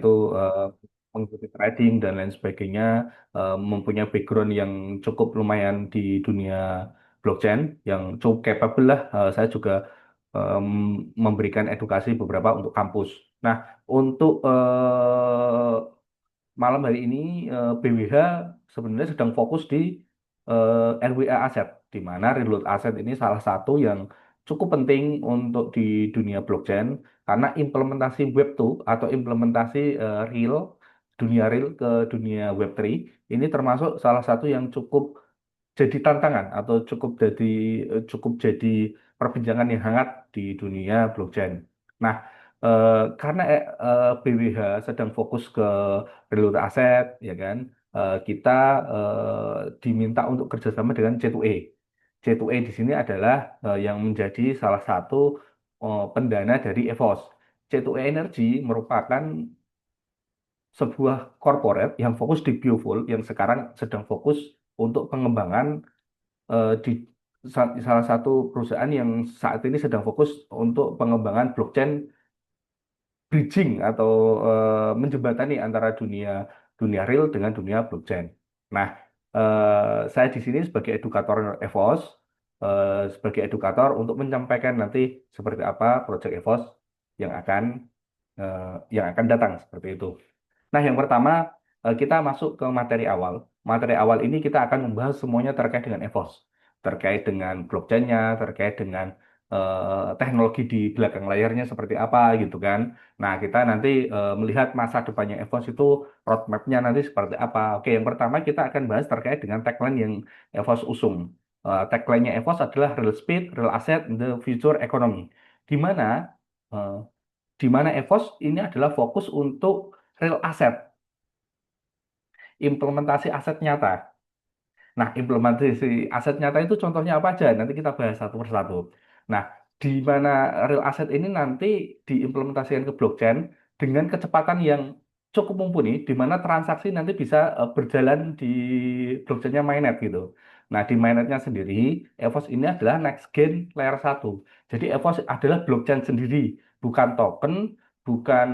itu eh, mengikuti trading dan lain sebagainya, mempunyai background yang cukup lumayan di dunia blockchain, yang cukup capable lah. Saya juga memberikan edukasi beberapa untuk kampus. Nah, untuk malam hari ini BWH sebenarnya sedang fokus di RWA aset, di mana real aset ini salah satu yang cukup penting untuk di dunia blockchain karena implementasi Web2 atau implementasi real dunia real ke dunia Web3 ini termasuk salah satu yang cukup jadi tantangan atau cukup jadi perbincangan yang hangat di dunia blockchain. Nah, karena BWH sedang fokus ke real aset, ya kan, kita diminta untuk kerjasama dengan C2E. C2E di sini adalah yang menjadi salah satu pendana dari EVOS. C2E Energy merupakan sebuah corporate yang fokus di biofuel yang sekarang sedang fokus untuk pengembangan di salah satu perusahaan yang saat ini sedang fokus untuk pengembangan blockchain bridging atau menjembatani antara dunia dunia real dengan dunia blockchain. Nah, saya di sini sebagai edukator EVOS, sebagai edukator untuk menyampaikan nanti seperti apa proyek EVOS yang akan yang akan datang seperti itu. Nah, yang pertama kita masuk ke materi awal. Materi awal ini kita akan membahas semuanya terkait dengan EVOS, terkait dengan blockchain-nya, terkait dengan teknologi di belakang layarnya seperti apa gitu kan. Nah, kita nanti melihat masa depannya EVOS itu roadmap-nya nanti seperti apa. Oke, yang pertama kita akan bahas terkait dengan tagline yang EVOS usung. Tagline-nya EVOS adalah Real Speed, Real Asset, the Future Economy. Di mana eh, di mana EVOS ini adalah fokus untuk real asset, implementasi aset nyata. Nah, implementasi aset nyata itu contohnya apa aja? Nanti kita bahas satu persatu. Nah, di mana real asset ini nanti diimplementasikan ke blockchain dengan kecepatan yang cukup mumpuni, di mana transaksi nanti bisa berjalan di blockchainnya mainnet gitu. Nah, di mainnetnya sendiri, EVOS ini adalah next gen layer satu. Jadi EVOS adalah blockchain sendiri, bukan token, bukan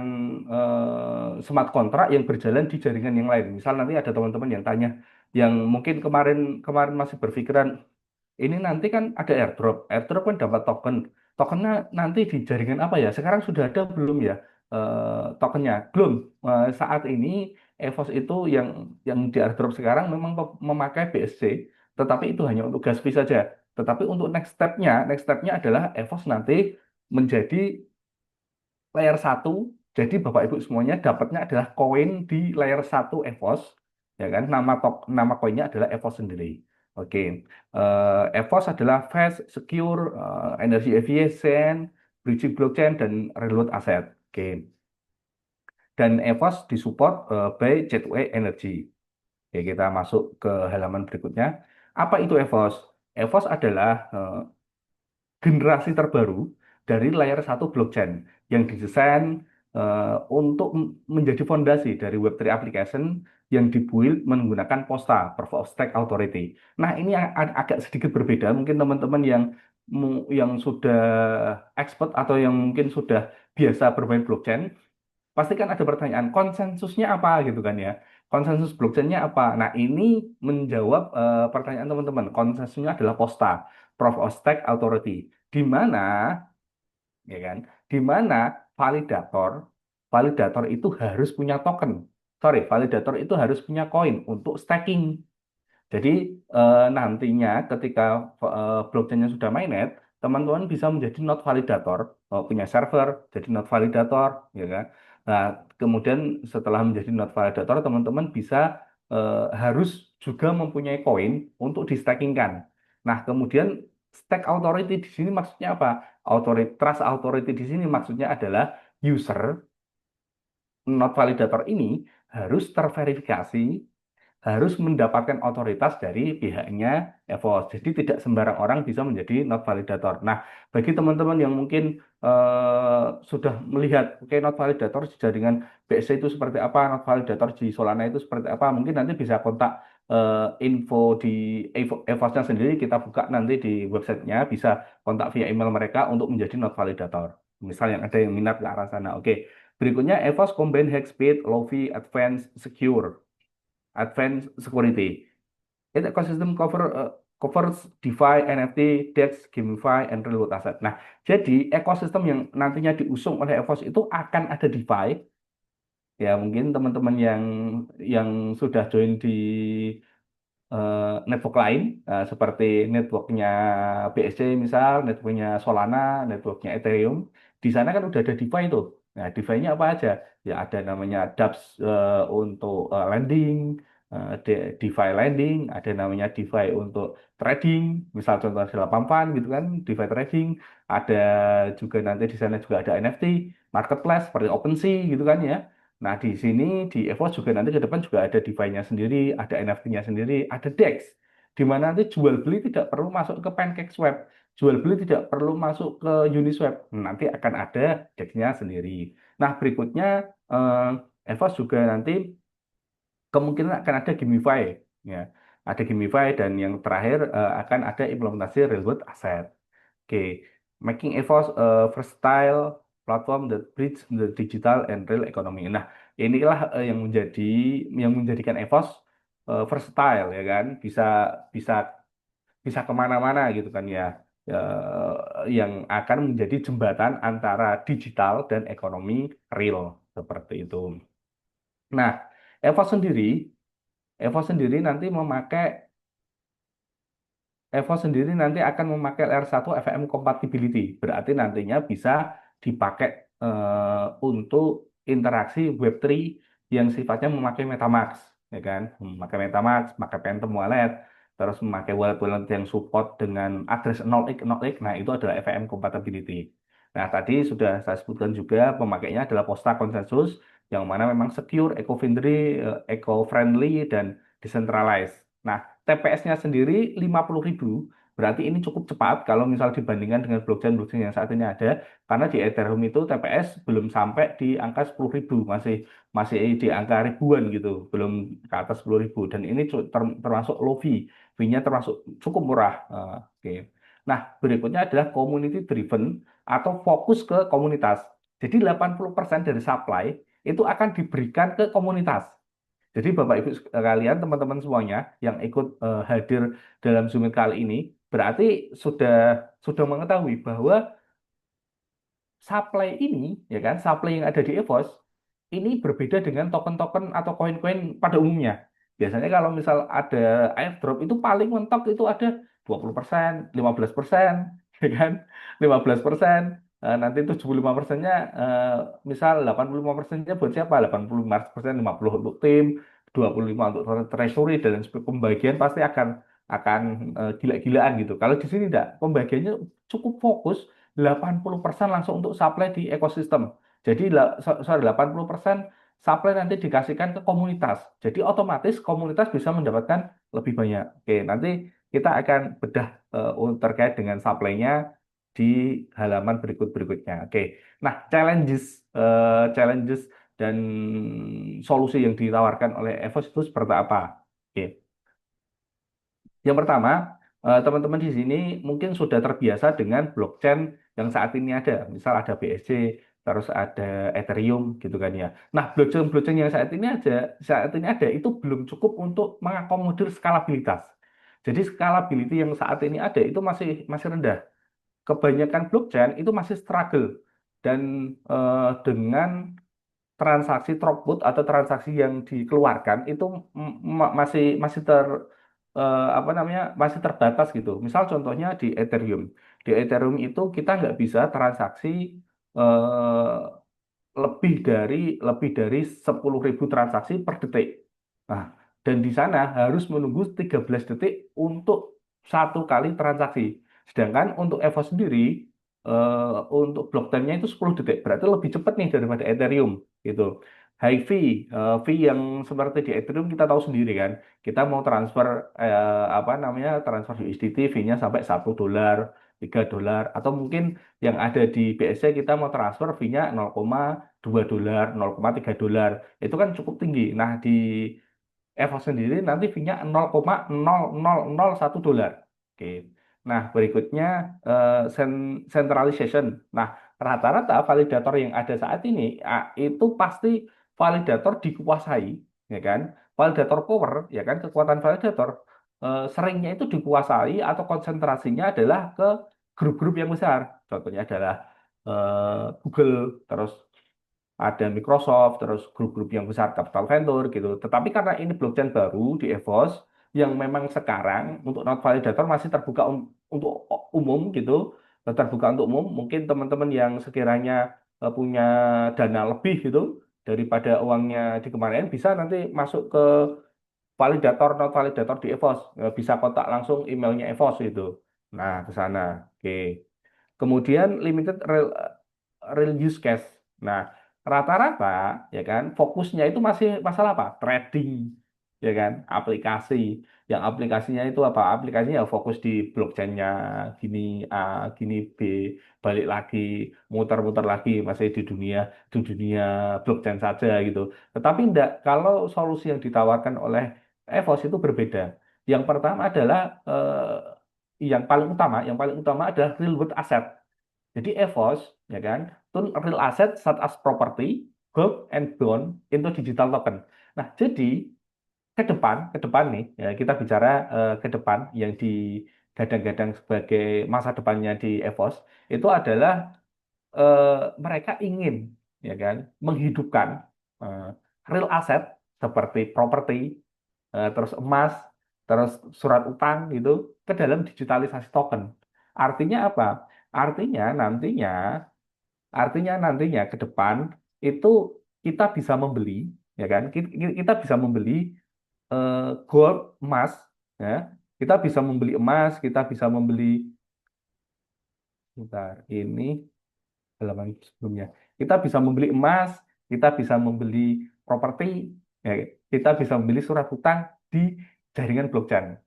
smart contract yang berjalan di jaringan yang lain. Misal nanti ada teman-teman yang tanya, yang mungkin kemarin kemarin masih berpikiran ini nanti kan ada airdrop, airdrop kan dapat token, tokennya nanti di jaringan apa ya? Sekarang sudah ada belum ya tokennya? Belum. Saat ini EVOS itu yang di airdrop sekarang memang memakai BSC, tetapi itu hanya untuk gas fee saja. Tetapi untuk next stepnya adalah EVOS nanti menjadi layer satu. Jadi Bapak Ibu semuanya dapatnya adalah koin di layer satu EVOS, ya kan? Nama koinnya adalah EVOS sendiri. Oke, EVOS adalah fast, secure, energy efficient, bridging blockchain dan reload aset. Oke, dan EVOS disupport by C2A Energy. Oke, kita masuk ke halaman berikutnya. Apa itu EVOS? EVOS adalah generasi terbaru dari layer satu blockchain yang didesain untuk menjadi fondasi dari Web3 application yang dibuild menggunakan POSTA, Proof of Stake Authority. Nah, ini agak sedikit berbeda. Mungkin teman-teman yang sudah expert atau yang mungkin sudah biasa bermain blockchain, pasti kan ada pertanyaan konsensusnya apa gitu kan ya. Konsensus blockchainnya apa? Nah, ini menjawab pertanyaan teman-teman. Konsensusnya adalah POSTA, Proof of Stake Authority, di mana ya kan, di mana validator validator itu harus punya token. Sorry, validator itu harus punya koin untuk staking. Jadi nantinya ketika blockchainnya sudah mainnet, teman-teman bisa menjadi node validator, punya server, jadi node validator, ya kan. Nah, kemudian setelah menjadi node validator, teman-teman bisa harus juga mempunyai koin untuk di-stakingkan. Nah, kemudian stake authority di sini maksudnya apa? Trust authority di sini maksudnya adalah user node validator ini harus terverifikasi, harus mendapatkan otoritas dari pihaknya EVOS. Jadi tidak sembarang orang bisa menjadi node validator. Nah, bagi teman-teman yang mungkin sudah melihat, oke, node validator di jaringan BSC itu seperti apa, node validator di Solana itu seperti apa, mungkin nanti bisa kontak info di EVOS-nya sendiri, kita buka nanti di websitenya, bisa kontak via email mereka untuk menjadi node validator. Misal yang ada yang minat ke arah sana. Oke. Berikutnya EVOS Combine High Speed, Low Fee, Advanced Security. It ecosystem covers DeFi, NFT, DEX, GameFi, and real world asset. Nah, jadi ekosistem yang nantinya diusung oleh EVOS itu akan ada DeFi. Ya, mungkin teman-teman yang sudah join di network lain, seperti networknya BSC misal, networknya Solana, networknya Ethereum, di sana kan udah ada DeFi itu. Nah, DeFi-nya apa aja? Ya ada namanya dApps untuk lending, DeFi lending, ada namanya DeFi untuk trading, misal contoh adalah Pampan gitu kan, DeFi trading, ada juga nanti di sana juga ada NFT, marketplace seperti OpenSea gitu kan ya. Nah, di sini di EVOS juga nanti ke depan juga ada DeFi-nya sendiri, ada NFT-nya sendiri, ada DEX, di mana nanti jual beli tidak perlu masuk ke PancakeSwap, jual beli tidak perlu masuk ke Uniswap, nanti akan ada DEX-nya sendiri. Nah, berikutnya EVOS juga nanti kemungkinan akan ada GameFi, ya, ada GameFi dan yang terakhir akan ada implementasi real world asset. Oke, making EVOS a versatile platform that bridge the digital and real economy. Nah, inilah yang menjadikan EVOS versatile ya kan, bisa bisa bisa kemana-mana gitu kan ya. Yang akan menjadi jembatan antara digital dan ekonomi real seperti itu. Nah, EVOS sendiri, EVOS sendiri nanti memakai Evo sendiri nanti akan memakai R1 FM compatibility, berarti nantinya bisa dipakai untuk interaksi Web3 yang sifatnya memakai MetaMask, ya kan? Memakai MetaMask, memakai Phantom Wallet, terus memakai wallet-wallet yang support dengan address 0x 0x, nah itu adalah FVM compatibility. Nah, tadi sudah saya sebutkan juga pemakainya adalah Posta Consensus, yang mana memang secure, eco-friendly, dan decentralized. Nah, TPS-nya sendiri 50.000, berarti ini cukup cepat kalau misal dibandingkan dengan blockchain-blockchain yang saat ini ada, karena di Ethereum itu TPS belum sampai di angka 10.000, masih masih di angka ribuan gitu, belum ke atas 10.000, dan ini termasuk low fee, fee-nya termasuk cukup murah. Oke. Nah, berikutnya adalah community driven atau fokus ke komunitas. Jadi 80% dari supply itu akan diberikan ke komunitas. Jadi Bapak Ibu sekalian, teman-teman semuanya yang ikut hadir dalam Zoom kali ini, berarti sudah mengetahui bahwa supply ini, ya kan, supply yang ada di EVOS ini berbeda dengan token-token atau koin-koin pada umumnya. Biasanya kalau misal ada airdrop itu paling mentok itu ada 20%, 15%, ya kan? 15%, nanti 75%-nya misal 85%-nya buat siapa? 85%, 50 untuk tim, 25 untuk treasury dan pembagian pasti akan gila-gilaan gitu. Kalau di sini tidak, pembagiannya cukup fokus 80% langsung untuk supply di ekosistem. Jadi 80% supply nanti dikasihkan ke komunitas. Jadi otomatis komunitas bisa mendapatkan lebih banyak. Oke, nanti kita akan bedah terkait dengan supply-nya di halaman berikut-berikutnya. Oke. Nah, challenges dan solusi yang ditawarkan oleh EVOS itu seperti apa? Oke. Yang pertama, teman-teman di sini mungkin sudah terbiasa dengan blockchain yang saat ini ada. Misal ada BSC, terus ada Ethereum gitu kan ya. Nah, blockchain-blockchain yang saat ini ada itu belum cukup untuk mengakomodir skalabilitas. Jadi skalability yang saat ini ada itu masih masih rendah. Kebanyakan blockchain itu masih struggle dan dengan transaksi throughput atau transaksi yang dikeluarkan itu masih masih apa namanya masih terbatas gitu. Misal contohnya di Ethereum. Di Ethereum itu kita nggak bisa transaksi eh, lebih dari 10.000 transaksi per detik. Nah, dan di sana harus menunggu 13 detik untuk satu kali transaksi. Sedangkan untuk Evo sendiri, untuk block time-nya itu 10 detik. Berarti lebih cepat nih daripada Ethereum gitu. High fee, fee yang seperti di Ethereum kita tahu sendiri kan. Kita mau transfer apa namanya transfer USDT, fee-nya sampai $1, $3, atau mungkin yang ada di BSC kita mau transfer fee-nya 0,2, $0,3. Itu kan cukup tinggi. Nah, di Evo sendiri nanti fee-nya 0,0001 dolar. Oke. Nah, berikutnya centralization. Nah, rata-rata validator yang ada saat ini itu pasti validator dikuasai, ya kan? Validator power, ya kan? Kekuatan validator seringnya itu dikuasai atau konsentrasinya adalah ke grup-grup yang besar. Contohnya adalah Google, terus ada Microsoft, terus grup-grup yang besar capital venture gitu. Tetapi karena ini blockchain baru di EVOS yang memang sekarang untuk not validator masih terbuka untuk umum gitu, terbuka untuk umum. Mungkin teman-teman yang sekiranya punya dana lebih gitu daripada uangnya dikemarin bisa nanti masuk ke validator not validator di EVOS. Bisa kontak langsung emailnya EVOS itu. Nah, ke sana. Oke. Kemudian limited real use case. Nah, rata-rata ya kan fokusnya itu masih masalah apa? Trading, ya kan? Aplikasi. Yang aplikasinya itu apa? Aplikasinya ya fokus di blockchainnya gini A, gini B, balik lagi, muter-muter lagi masih di dunia blockchain saja gitu. Tetapi enggak, kalau solusi yang ditawarkan oleh EVOS itu berbeda. Yang pertama adalah yang paling utama adalah real world asset. Jadi EVOS, ya kan, turn real asset such as property, gold, and bond into digital token. Nah, jadi ke depan nih, ya, kita bicara ke depan yang digadang-gadang sebagai masa depannya di EVOS, itu adalah mereka ingin, ya kan, menghidupkan eh, real asset seperti properti, terus emas, terus surat utang gitu ke dalam digitalisasi token. Artinya apa? Artinya nantinya Artinya ke depan itu kita bisa membeli, ya kan? Kita bisa membeli eh, gold, emas, ya. Kita bisa membeli emas, kita bisa membeli, bentar, ini halaman sebelumnya. Kita bisa membeli emas, kita bisa membeli properti, ya. Kita bisa membeli surat hutang di jaringan blockchain.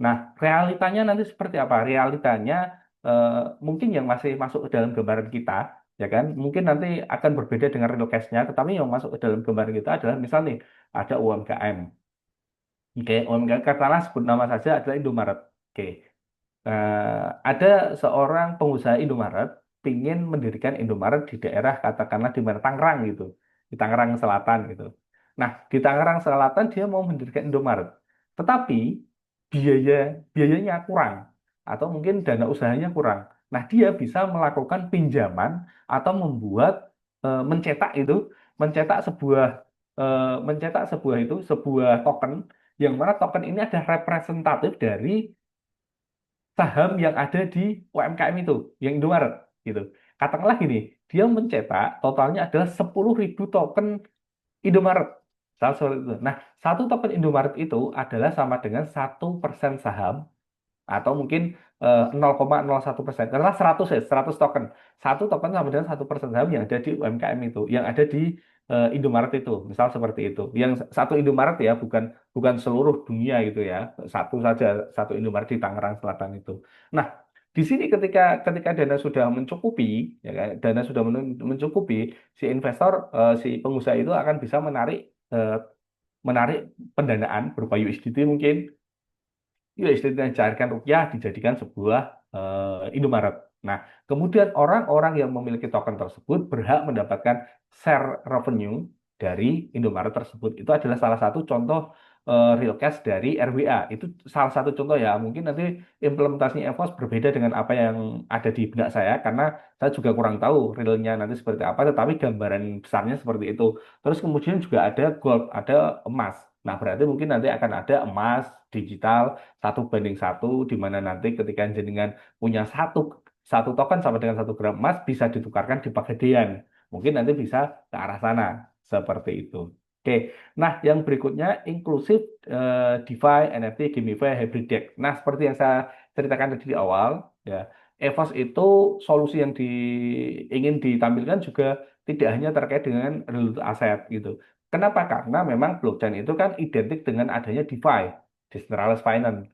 Nah, realitanya nanti seperti apa? Realitanya eh, mungkin yang masih masuk ke dalam gambaran kita, ya kan? Mungkin nanti akan berbeda dengan real cash-nya, tetapi yang masuk ke dalam gambaran kita adalah misalnya nih, ada UMKM. Oke, UMKM katakanlah sebut nama saja adalah Indomaret. Oke, ada seorang pengusaha Indomaret ingin mendirikan Indomaret di daerah katakanlah di mana Tangerang gitu, di Tangerang Selatan gitu. Nah, di Tangerang Selatan dia mau mendirikan Indomaret, tetapi biaya biayanya kurang atau mungkin dana usahanya kurang. Nah, dia bisa melakukan pinjaman atau mencetak itu, mencetak sebuah sebuah token yang mana token ini ada representatif dari saham yang ada di UMKM itu, yang Indomaret gitu. Katakanlah gini, dia mencetak totalnya adalah 10.000 token Indomaret. Salah seperti itu. Nah, satu token Indomaret itu adalah sama dengan 1% saham atau mungkin 0,01%. Karena 100 ya, 100 token. Satu token sama dengan 1% saham yang ada di UMKM itu, yang ada di Indomaret itu, misal seperti itu. Yang satu Indomaret ya, bukan bukan seluruh dunia gitu ya. Satu saja, satu Indomaret di Tangerang Selatan itu. Nah, di sini ketika ketika dana sudah mencukupi, ya kan, dana sudah mencukupi, si investor, si pengusaha itu akan bisa eh, menarik pendanaan berupa USDT mungkin USD dicairkan rupiah dijadikan sebuah Indomaret. Nah, kemudian orang-orang yang memiliki token tersebut berhak mendapatkan share revenue dari Indomaret tersebut. Itu adalah salah satu contoh real cash dari RWA. Itu salah satu contoh ya. Mungkin nanti implementasinya EVOS berbeda dengan apa yang ada di benak saya karena saya juga kurang tahu realnya nanti seperti apa. Tetapi gambaran besarnya seperti itu. Terus kemudian juga ada gold, ada emas. Nah, berarti mungkin nanti akan ada emas digital 1:1 di mana nanti ketika jenengan punya satu satu token sama dengan 1 gram emas bisa ditukarkan di Pegadaian. Mungkin nanti bisa ke arah sana seperti itu. Oke, nah yang berikutnya inklusif DeFi, NFT, GameFi, Hybrid DEX. Nah seperti yang saya ceritakan tadi di awal, ya EVOS itu solusi yang ingin ditampilkan juga tidak hanya terkait dengan real aset gitu. Kenapa? Karena memang blockchain itu kan identik dengan adanya DeFi, Decentralized Finance.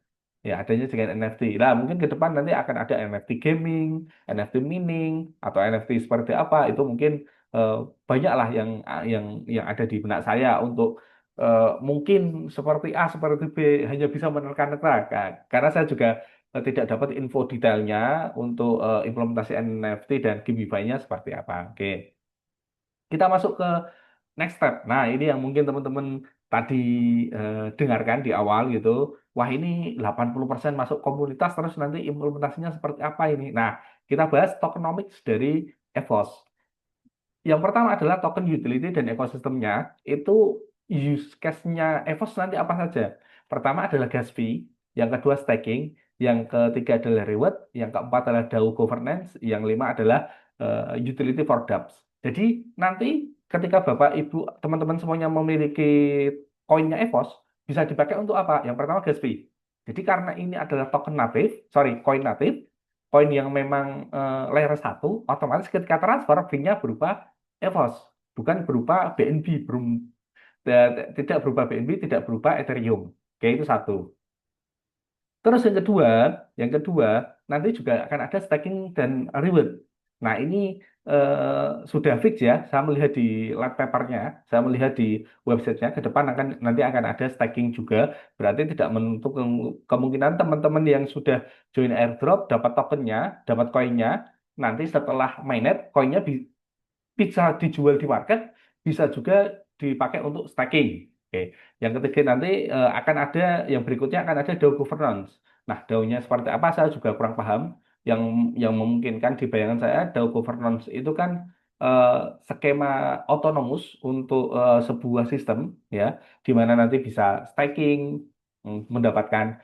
Ya, adanya dengan NFT. Nah, mungkin ke depan nanti akan ada NFT gaming, NFT mining, atau NFT seperti apa, itu mungkin eh, banyak lah yang ada di benak saya untuk mungkin seperti A, seperti B, hanya bisa menerka-nerka. Karena saya juga tidak dapat info detailnya untuk implementasi NFT dan Gimify-nya seperti apa. Oke, kita masuk ke next step. Nah, ini yang mungkin teman-teman tadi dengarkan di awal gitu. Wah, ini 80% masuk komunitas, terus nanti implementasinya seperti apa ini? Nah, kita bahas tokenomics dari EVOS. Yang pertama adalah token utility dan ekosistemnya. Itu use case-nya EVOS nanti apa saja? Pertama adalah gas fee, yang kedua staking, yang ketiga adalah reward, yang keempat adalah DAO governance, yang lima adalah utility for dApps. Jadi nanti ketika Bapak, Ibu, teman-teman semuanya memiliki koinnya EVOS, bisa dipakai untuk apa? Yang pertama gas fee. Jadi karena ini adalah token native, sorry, koin native, koin yang memang layer satu, otomatis ketika transfer fee-nya berupa EVOS, bukan berupa BNB, tidak berupa BNB, tidak berupa Ethereum. Oke, itu satu. Terus yang kedua nanti juga akan ada staking dan reward. Nah, ini sudah fix ya. Saya melihat di white papernya, saya melihat di websitenya ke depan nanti akan ada staking juga. Berarti tidak menutup kemungkinan teman-teman yang sudah join airdrop dapat tokennya, dapat koinnya. Nanti setelah mainnet, koinnya bisa dijual di market, bisa juga dipakai untuk staking. Oke. Yang ketiga nanti akan ada yang berikutnya akan ada DAO governance. Nah, DAO-nya seperti apa saya juga kurang paham. Yang yang memungkinkan di bayangan saya DAO governance itu kan eh, skema otonomus untuk sebuah sistem ya, di mana nanti bisa staking, mendapatkan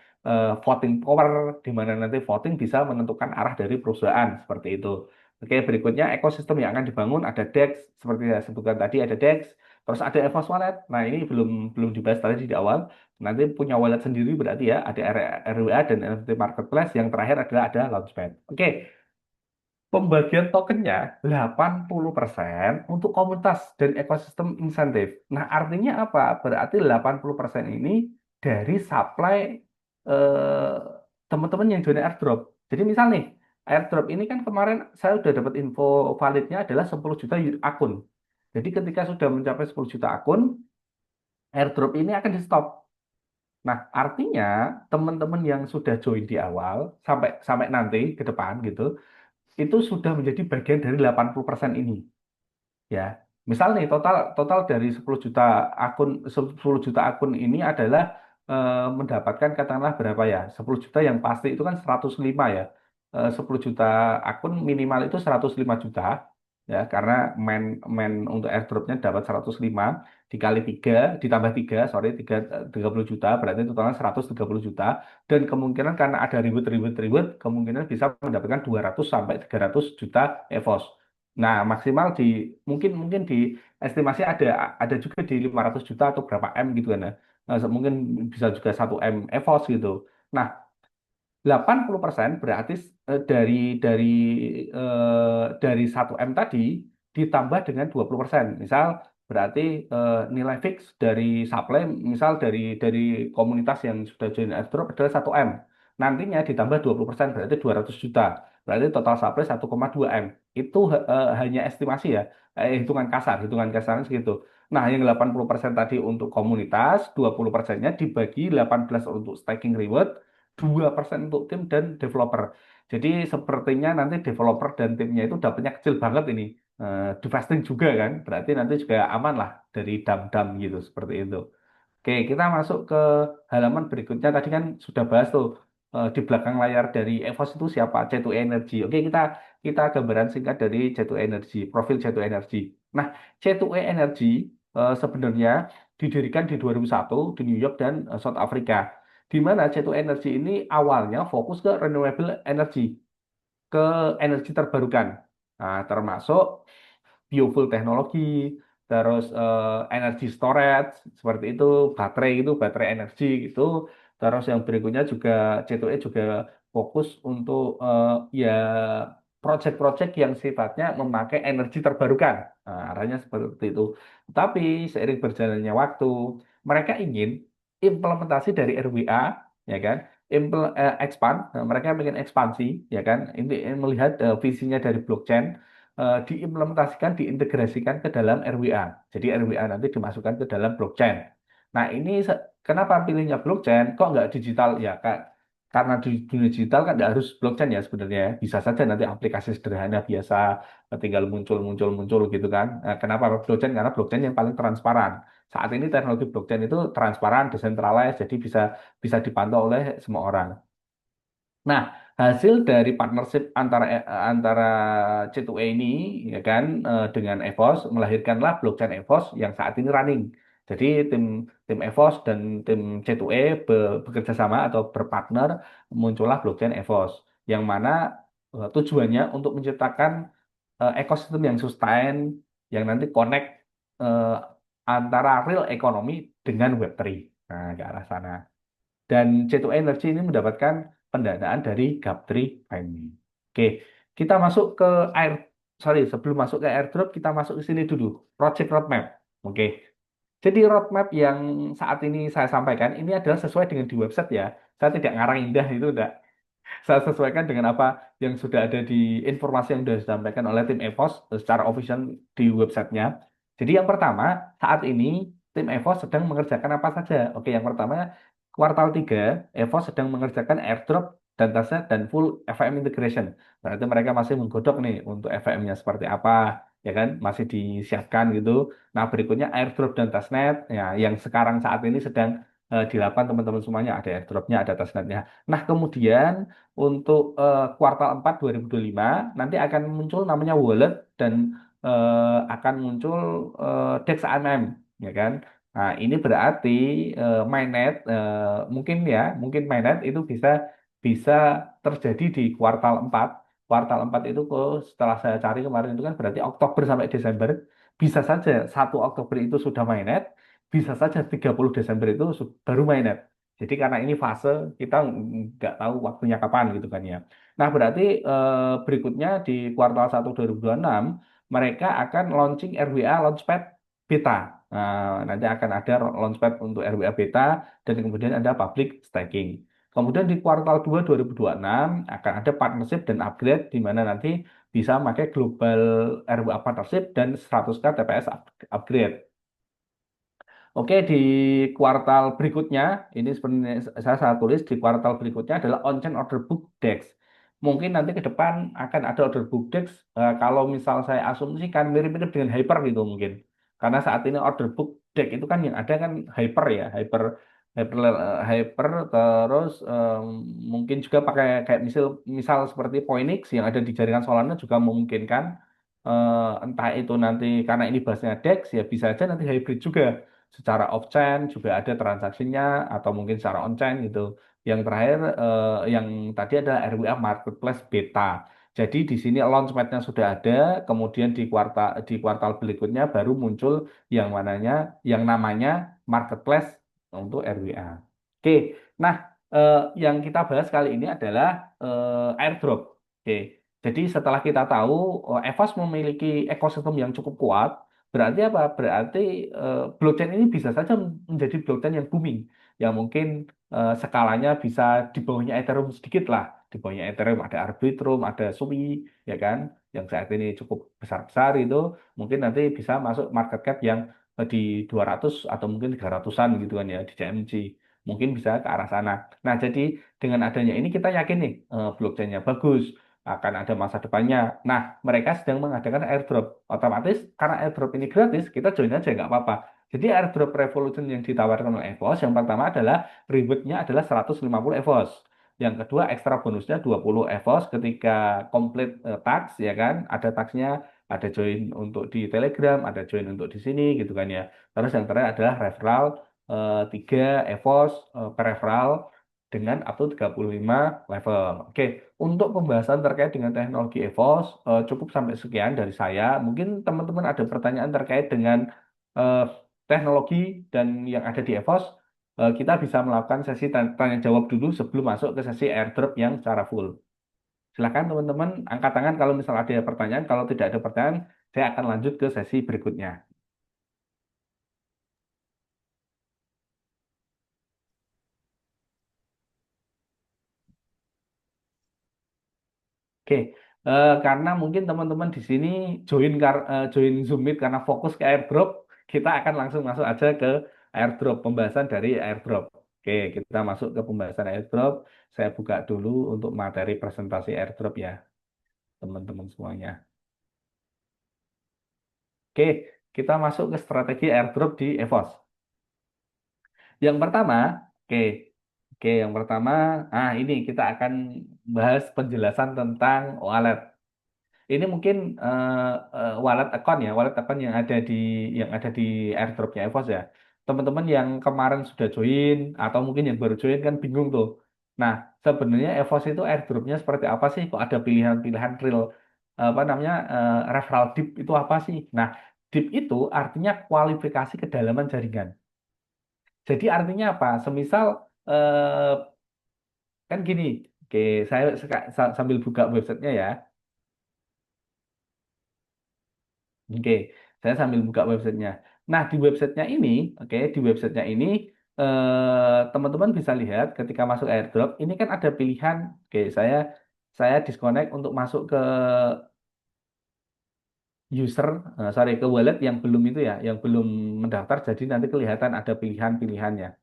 voting power, di mana nanti voting bisa menentukan arah dari perusahaan seperti itu. Oke, berikutnya ekosistem yang akan dibangun ada DEX, seperti saya sebutkan tadi ada DEX, terus ada EVOS Wallet. Nah, ini belum belum dibahas tadi di awal. Nanti punya wallet sendiri berarti ya, ada RWA dan NFT Marketplace. Yang terakhir adalah ada Launchpad. Oke, pembagian tokennya 80% untuk komunitas dan ekosistem insentif. Nah, artinya apa? Berarti 80% ini dari supply eh, teman-teman yang join airdrop. Jadi misal nih, airdrop ini kan kemarin saya sudah dapat info validnya adalah 10 juta akun. Jadi ketika sudah mencapai 10 juta akun, airdrop ini akan di stop. Nah, artinya teman-teman yang sudah join di awal sampai sampai nanti ke depan gitu, itu sudah menjadi bagian dari 80% ini ya. Misal nih total total dari 10 juta akun ini adalah mendapatkan katakanlah berapa ya? 10 juta yang pasti itu kan 105 ya. 10 juta akun minimal itu 105 juta ya, karena main main untuk airdropnya dapat 105 dikali 3 ditambah 3 sorry 30 juta, berarti totalnya 130 juta, dan kemungkinan karena ada ribut-ribut kemungkinan bisa mendapatkan 200 sampai 300 juta EVOS. Nah, maksimal di mungkin mungkin di estimasi ada juga di 500 juta atau berapa M gitu kan ya. Nah, mungkin bisa juga 1 M EVOS gitu. Nah, 80% berarti dari dari 1 M tadi ditambah dengan 20%. Misal berarti nilai fix dari supply misal dari komunitas yang sudah join airdrop adalah 1 M. Nantinya ditambah 20% berarti 200 juta. Berarti total supply 1,2 M. Itu hanya estimasi ya. Hitungan kasar segitu. Nah, yang 80% tadi untuk komunitas, 20%-nya dibagi 18 untuk staking reward, 2% untuk tim dan developer. Jadi sepertinya nanti developer dan timnya itu dapatnya kecil banget ini. Divesting juga kan, berarti nanti juga aman lah dari dam-dam gitu, seperti itu. Oke, kita masuk ke halaman berikutnya. Tadi kan sudah bahas tuh di belakang layar dari EVOS itu siapa? C2 Energy. Oke, kita gambaran singkat dari C2 Energy, profil C2 Energy. Nah, C2 Energy sebenarnya didirikan di 2001 di New York dan South Africa. Di mana C2 Energy ini awalnya fokus ke renewable energy, ke energi terbarukan. Nah, termasuk biofuel teknologi, terus energi storage seperti itu, baterai energi gitu. Terus yang berikutnya juga C2E juga fokus untuk ya proyek-proyek yang sifatnya memakai energi terbarukan. Nah, arahnya seperti itu. Tapi seiring berjalannya waktu, mereka ingin implementasi dari RWA, ya kan, expand. Nah, mereka ingin ekspansi, ya kan, ini melihat visinya dari blockchain diimplementasikan, diintegrasikan ke dalam RWA. Jadi RWA nanti dimasukkan ke dalam blockchain. Nah, ini kenapa pilihnya blockchain? Kok nggak digital? Ya, Kak. karena di dunia digital kan nggak harus blockchain ya sebenarnya. Bisa saja nanti aplikasi sederhana biasa tinggal muncul gitu kan. Kenapa blockchain? Karena blockchain yang paling transparan. Saat ini teknologi blockchain itu transparan, decentralized, jadi bisa bisa dipantau oleh semua orang. Nah, hasil dari partnership antara C2E ini ya kan dengan EVOS melahirkanlah blockchain EVOS yang saat ini running. Jadi tim tim EVOS dan tim C2E bekerja sama atau berpartner muncullah blockchain EVOS yang mana tujuannya untuk menciptakan ekosistem yang sustain yang nanti connect eh, antara real economy dengan Web3. Nah, ke arah sana. Dan C2 Energy ini mendapatkan pendanaan dari Gaptree Prime. Oke, kita masuk ke air, sorry, sebelum masuk ke airdrop, kita masuk ke sini dulu. Project roadmap. Oke, jadi roadmap yang saat ini saya sampaikan ini adalah sesuai dengan di website ya. Saya tidak ngarang indah itu enggak. Saya sesuaikan dengan apa yang sudah ada di informasi yang sudah disampaikan oleh tim EVOS secara official di websitenya. Jadi yang pertama, saat ini tim EVOS sedang mengerjakan apa saja. Oke, yang pertama, kuartal 3, EVOS sedang mengerjakan airdrop dan testnet dan full FVM integration. Berarti mereka masih menggodok nih untuk FVM-nya seperti apa, ya kan? Masih disiapkan gitu. Nah, berikutnya airdrop dan testnet, ya, yang sekarang saat ini sedang dilakukan teman-teman semuanya. Ada airdropnya, ada testnetnya. Nah, kemudian untuk kuartal 4 2025 nanti akan muncul namanya wallet dan akan muncul DEX AMM, ya kan? Nah, ini berarti mainnet mungkin mainnet itu bisa bisa terjadi di kuartal 4. Kuartal 4 itu kok setelah saya cari kemarin itu kan berarti Oktober sampai Desember. Bisa saja 1 Oktober itu sudah mainnet, bisa saja 30 Desember itu baru mainnet. Jadi karena ini fase kita nggak tahu waktunya kapan gitu kan ya. Nah berarti berikutnya di kuartal 1 2026 mereka akan launching RWA Launchpad Beta. Nah, nanti akan ada launchpad untuk RWA Beta dan kemudian ada public staking. Kemudian di kuartal 2 2026 akan ada partnership dan upgrade di mana nanti bisa pakai global RWA partnership dan 100K TPS upgrade. Oke, di kuartal berikutnya, ini sebenarnya saya tulis di kuartal berikutnya adalah on-chain order book DEX. Mungkin nanti ke depan akan ada order book DEX, kalau misal saya asumsikan mirip-mirip dengan Hyper gitu mungkin. Karena saat ini order book DEX itu kan yang ada kan Hyper ya, Hyper Hyper Hyper terus mungkin juga pakai kayak misal misal seperti Poinix yang ada di jaringan Solana juga memungkinkan entah itu nanti karena ini bahasanya DEX ya bisa aja nanti hybrid juga secara off-chain juga ada transaksinya atau mungkin secara on-chain gitu. Yang terakhir yang tadi adalah RWA Marketplace Beta. Jadi di sini launchpad-nya sudah ada, kemudian di kuartal berikutnya baru muncul yang namanya Marketplace untuk RWA. Oke, nah yang kita bahas kali ini adalah airdrop. Oke, jadi setelah kita tahu EVOS memiliki ekosistem yang cukup kuat, berarti apa? Berarti blockchain ini bisa saja menjadi blockchain yang booming, yang mungkin skalanya bisa di bawahnya Ethereum sedikit lah. Di bawahnya Ethereum ada Arbitrum, ada Sui, ya kan? Yang saat ini cukup besar-besar itu, mungkin nanti bisa masuk market cap yang di 200 atau mungkin 300-an gitu kan ya di CMC. Mungkin bisa ke arah sana. Nah, jadi dengan adanya ini kita yakin nih blockchainnya bagus akan ada masa depannya. Nah, mereka sedang mengadakan airdrop. Otomatis karena airdrop ini gratis, kita join aja nggak apa-apa. Jadi airdrop Revolution yang ditawarkan oleh EVOS, yang pertama adalah rewardnya adalah 150 EVOS. Yang kedua ekstra bonusnya 20 EVOS ketika komplit tax, ya kan. Ada taxnya, ada join untuk di Telegram, ada join untuk di sini gitu kan ya. Terus yang terakhir adalah referral 3 EVOS per referral dengan up to 35 level. Oke, untuk pembahasan terkait dengan teknologi EVOS cukup sampai sekian dari saya. Mungkin teman-teman ada pertanyaan terkait dengan eh, teknologi dan yang ada di EVOS. Kita bisa melakukan sesi tanya jawab dulu sebelum masuk ke sesi airdrop yang secara full. Silakan teman-teman angkat tangan kalau misal ada pertanyaan. Kalau tidak ada pertanyaan, saya akan lanjut ke sesi berikutnya. Oke, karena mungkin teman-teman di sini join Zoom Meet karena fokus ke airdrop, kita akan langsung masuk aja ke airdrop, pembahasan dari airdrop. Oke, kita masuk ke pembahasan airdrop. Saya buka dulu untuk materi presentasi airdrop ya, teman-teman semuanya. Oke, kita masuk ke strategi airdrop di EVOS. Yang pertama, oke, oke, yang pertama, ini kita akan bahas penjelasan tentang wallet. Ini mungkin wallet account ya, wallet account yang ada di airdropnya EVOS ya. Teman-teman yang kemarin sudah join atau mungkin yang baru join kan bingung tuh. Nah, sebenarnya EVOS itu airdropnya seperti apa sih? Kok ada pilihan-pilihan real apa namanya referral dip itu apa sih? Nah, dip itu artinya kualifikasi kedalaman jaringan. Jadi artinya apa? Semisal kan gini, oke, saya sambil buka websitenya ya. Oke, saya sambil buka websitenya. Nah, di websitenya ini, oke, di websitenya ini teman-teman bisa lihat ketika masuk airdrop, ini kan ada pilihan. Oke, saya disconnect untuk masuk ke user, sorry, ke wallet yang belum itu ya, yang belum mendaftar. Jadi nanti kelihatan ada pilihan-pilihannya.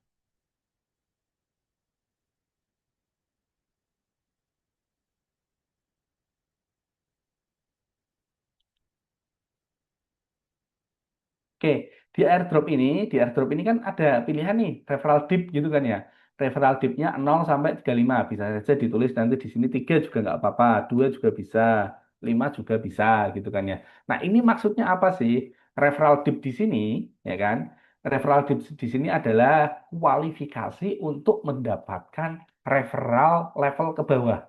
Oke, di airdrop ini kan ada pilihan nih, referral dip gitu kan ya. Referral dipnya 0 sampai 35 bisa saja ditulis nanti di sini 3 juga nggak apa-apa, 2 juga bisa, 5 juga bisa gitu kan ya. Nah, ini maksudnya apa sih? Referral dip di sini, ya kan? Referral dip di sini adalah kualifikasi untuk mendapatkan referral level ke bawah.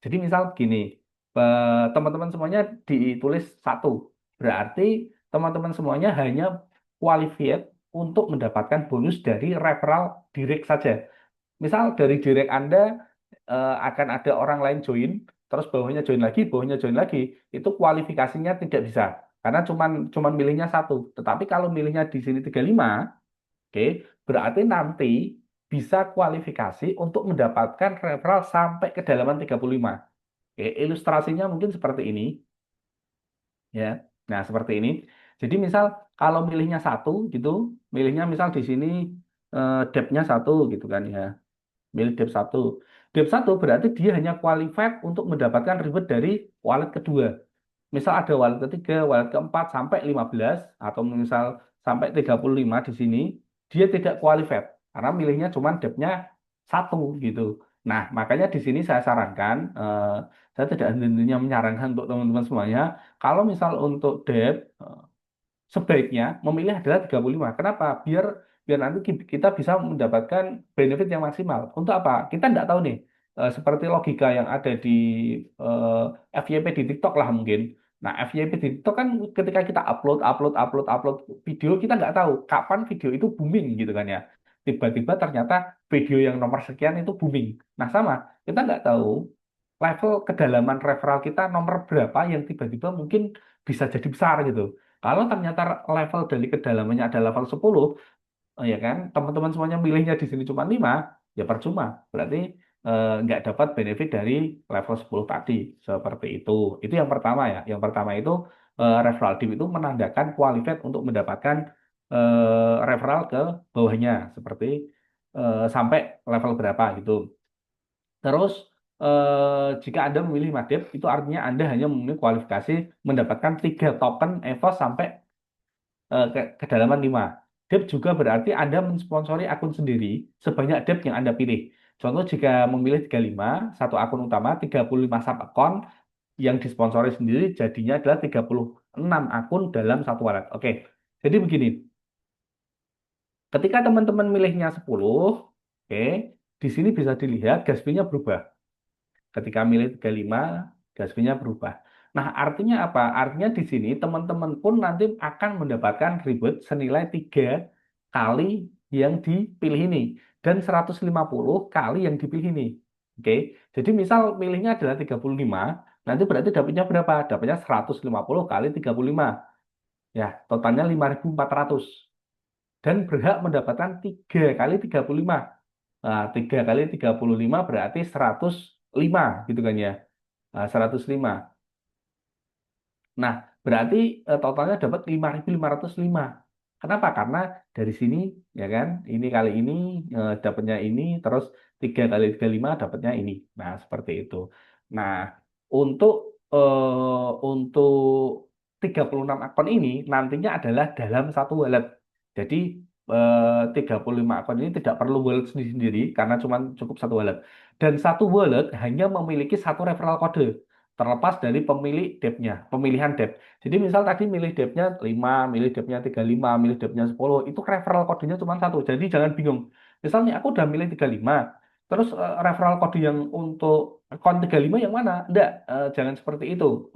Jadi misal gini, teman-teman semuanya ditulis satu, berarti teman-teman semuanya hanya qualified untuk mendapatkan bonus dari referral direct saja. Misal dari direct Anda akan ada orang lain join, terus bawahnya join lagi, itu kualifikasinya tidak bisa. Karena cuman milihnya satu. Tetapi kalau milihnya di sini 35, oke, berarti nanti bisa kualifikasi untuk mendapatkan referral sampai kedalaman 35. Oke, ilustrasinya mungkin seperti ini, ya. Nah, seperti ini. Jadi misal kalau milihnya satu gitu, milihnya misal di sini depth-nya satu gitu kan ya. Milih depth satu. Depth satu berarti dia hanya qualified untuk mendapatkan reward dari wallet kedua. Misal ada wallet ketiga, wallet keempat sampai 15 atau misal sampai 35 di sini, dia tidak qualified karena milihnya cuma depth-nya satu gitu. Nah, makanya di sini saya sarankan, saya tidak henti-hentinya menyarankan untuk teman-teman semuanya, kalau misal untuk depth sebaiknya memilih adalah 35. Kenapa? Biar nanti kita bisa mendapatkan benefit yang maksimal. Untuk apa? Kita tidak tahu nih. Seperti logika yang ada di eh, FYP di TikTok lah mungkin. Nah, FYP di TikTok kan ketika kita upload video, kita nggak tahu kapan video itu booming gitu kan ya. Tiba-tiba ternyata video yang nomor sekian itu booming. Nah, sama. Kita nggak tahu level kedalaman referral kita nomor berapa yang tiba-tiba mungkin bisa jadi besar gitu. Kalau ternyata level dari kedalamannya ada level 10, ya kan, teman-teman semuanya milihnya di sini cuma 5, ya percuma. Berarti nggak dapat benefit dari level 10 tadi. Seperti itu. Itu yang pertama ya. Yang pertama itu referral dip itu menandakan qualified untuk mendapatkan referral ke bawahnya. Seperti sampai level berapa gitu. Terus jika Anda memilih Madep, itu artinya Anda hanya memilih kualifikasi mendapatkan 3 token EVOS sampai kedalaman 5. Dep juga berarti Anda mensponsori akun sendiri sebanyak dep yang Anda pilih. Contoh jika memilih 35, satu akun utama, 35 sub account yang disponsori sendiri jadinya adalah 36 akun dalam satu wallet. Oke, jadi begini, ketika teman-teman milihnya 10, oke, di sini bisa dilihat gas fee-nya berubah. Ketika milih 35, gas fee-nya berubah. Nah, artinya apa? Artinya di sini teman-teman pun nanti akan mendapatkan reward senilai 3 kali yang dipilih ini dan 150 kali yang dipilih ini. Oke. Jadi misal pilihnya adalah 35, nanti berarti dapatnya berapa? Dapatnya 150 kali 35. Ya, totalnya 5.400 dan berhak mendapatkan 3 kali 35. Nah, 3 kali 35 berarti 105 gitu kan ya. 105. Nah, berarti totalnya dapat 5.505. Kenapa? Karena dari sini ya kan, ini kali ini dapatnya ini, terus 3 kali 3 5 dapatnya ini. Nah, seperti itu. Nah, untuk untuk 36 akun ini nantinya adalah dalam satu wallet. Jadi 35 akun ini tidak perlu wallet sendiri-sendiri karena cuma cukup satu wallet. Dan satu wallet hanya memiliki satu referral kode terlepas dari pemilik debt-nya, pemilihan debt. Jadi misal tadi milih depth-nya 5, milih depth-nya 35, milih depth-nya 10, itu referral kodenya cuma satu. Jadi jangan bingung. Misalnya aku udah milih 35, terus referral kode yang untuk akun 35 yang mana? Enggak, jangan seperti itu.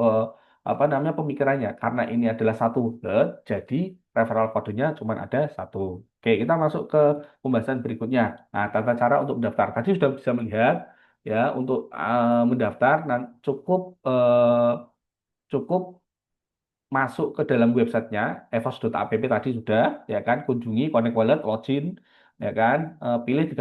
Apa namanya pemikirannya. Karena ini adalah satu word, jadi referral kodenya cuma ada satu. Oke, kita masuk ke pembahasan berikutnya. Nah, tata cara untuk mendaftar. Tadi sudah bisa melihat ya untuk mendaftar cukup cukup masuk ke dalam websitenya evos.app tadi sudah ya kan kunjungi connect wallet login ya kan pilih 35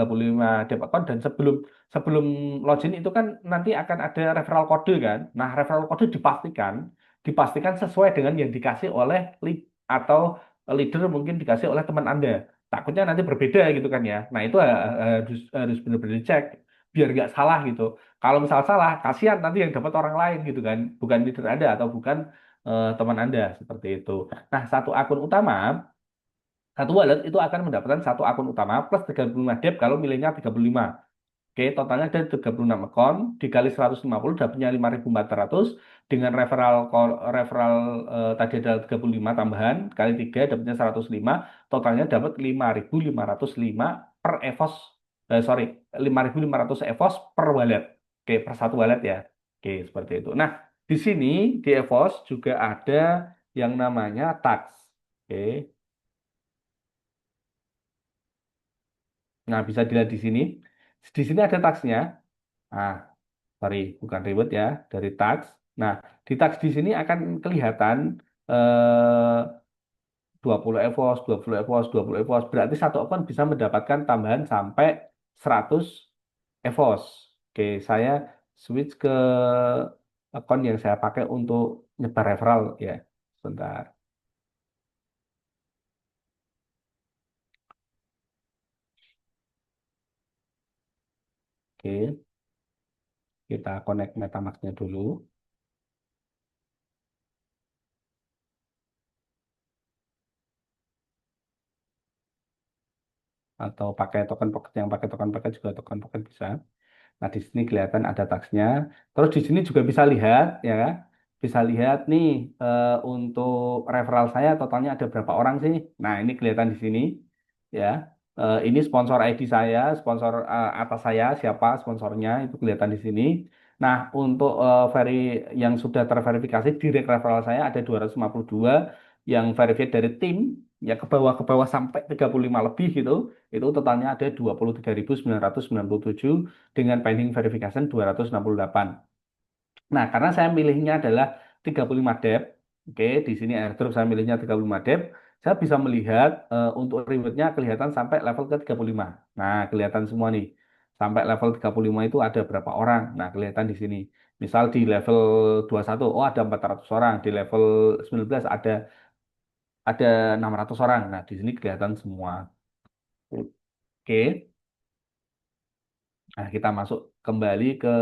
debt account dan sebelum sebelum login itu kan nanti akan ada referral kode kan nah referral kode dipastikan sesuai dengan yang dikasih oleh lead atau leader mungkin dikasih oleh teman Anda takutnya nanti berbeda gitu kan ya nah itu harus harus benar-benar dicek biar nggak salah gitu kalau misal salah kasihan nanti yang dapat orang lain gitu kan bukan leader Anda atau bukan teman Anda seperti itu. Nah, satu wallet itu akan mendapatkan satu akun utama plus 35 dep kalau milihnya 35. Oke, totalnya ada 36 akun dikali 150 dapatnya 5.400 dengan referral tadi ada 35 tambahan kali 3 dapatnya 105 totalnya dapat 5.505 per EVOS sorry 5.500 EVOS per wallet. Oke, per satu wallet ya. Oke, seperti itu. Nah, di sini di EVOS juga ada yang namanya tax. Oke. Nah, bisa dilihat di sini. Di sini ada taxnya. Nah, sorry, bukan reward ya, dari tax. Nah, di tax di sini akan kelihatan eh, 20 EVOS, 20 EVOS, 20 EVOS. Berarti satu akun bisa mendapatkan tambahan sampai 100 EVOS. Oke, saya switch ke akun yang saya pakai untuk nyebar referral ya. Sebentar. Oke, kita connect MetaMask-nya dulu atau pakai token pocket yang pakai token pocket juga token pocket bisa. Nah, di sini kelihatan ada taksnya. Terus di sini juga bisa lihat ya, bisa lihat nih untuk referral saya totalnya ada berapa orang sih? Nah, ini kelihatan di sini ya. Ini sponsor ID saya, sponsor atas saya siapa sponsornya itu kelihatan di sini. Nah, untuk yang sudah terverifikasi direct referral saya ada 252 yang verified dari tim ya ke bawah sampai 35 lebih gitu. Itu totalnya ada 23.997 dengan pending verification 268. Nah, karena saya milihnya adalah 35 dep, oke, di sini airdrop saya milihnya 35 dep, saya bisa melihat untuk rewardnya kelihatan sampai level ke 35. Nah, kelihatan semua nih. Sampai level 35 itu ada berapa orang? Nah, kelihatan di sini. Misal di level 21, oh ada 400 orang. Di level 19 ada 600 orang. Nah, di sini kelihatan semua. Oke. Nah, kita masuk kembali ke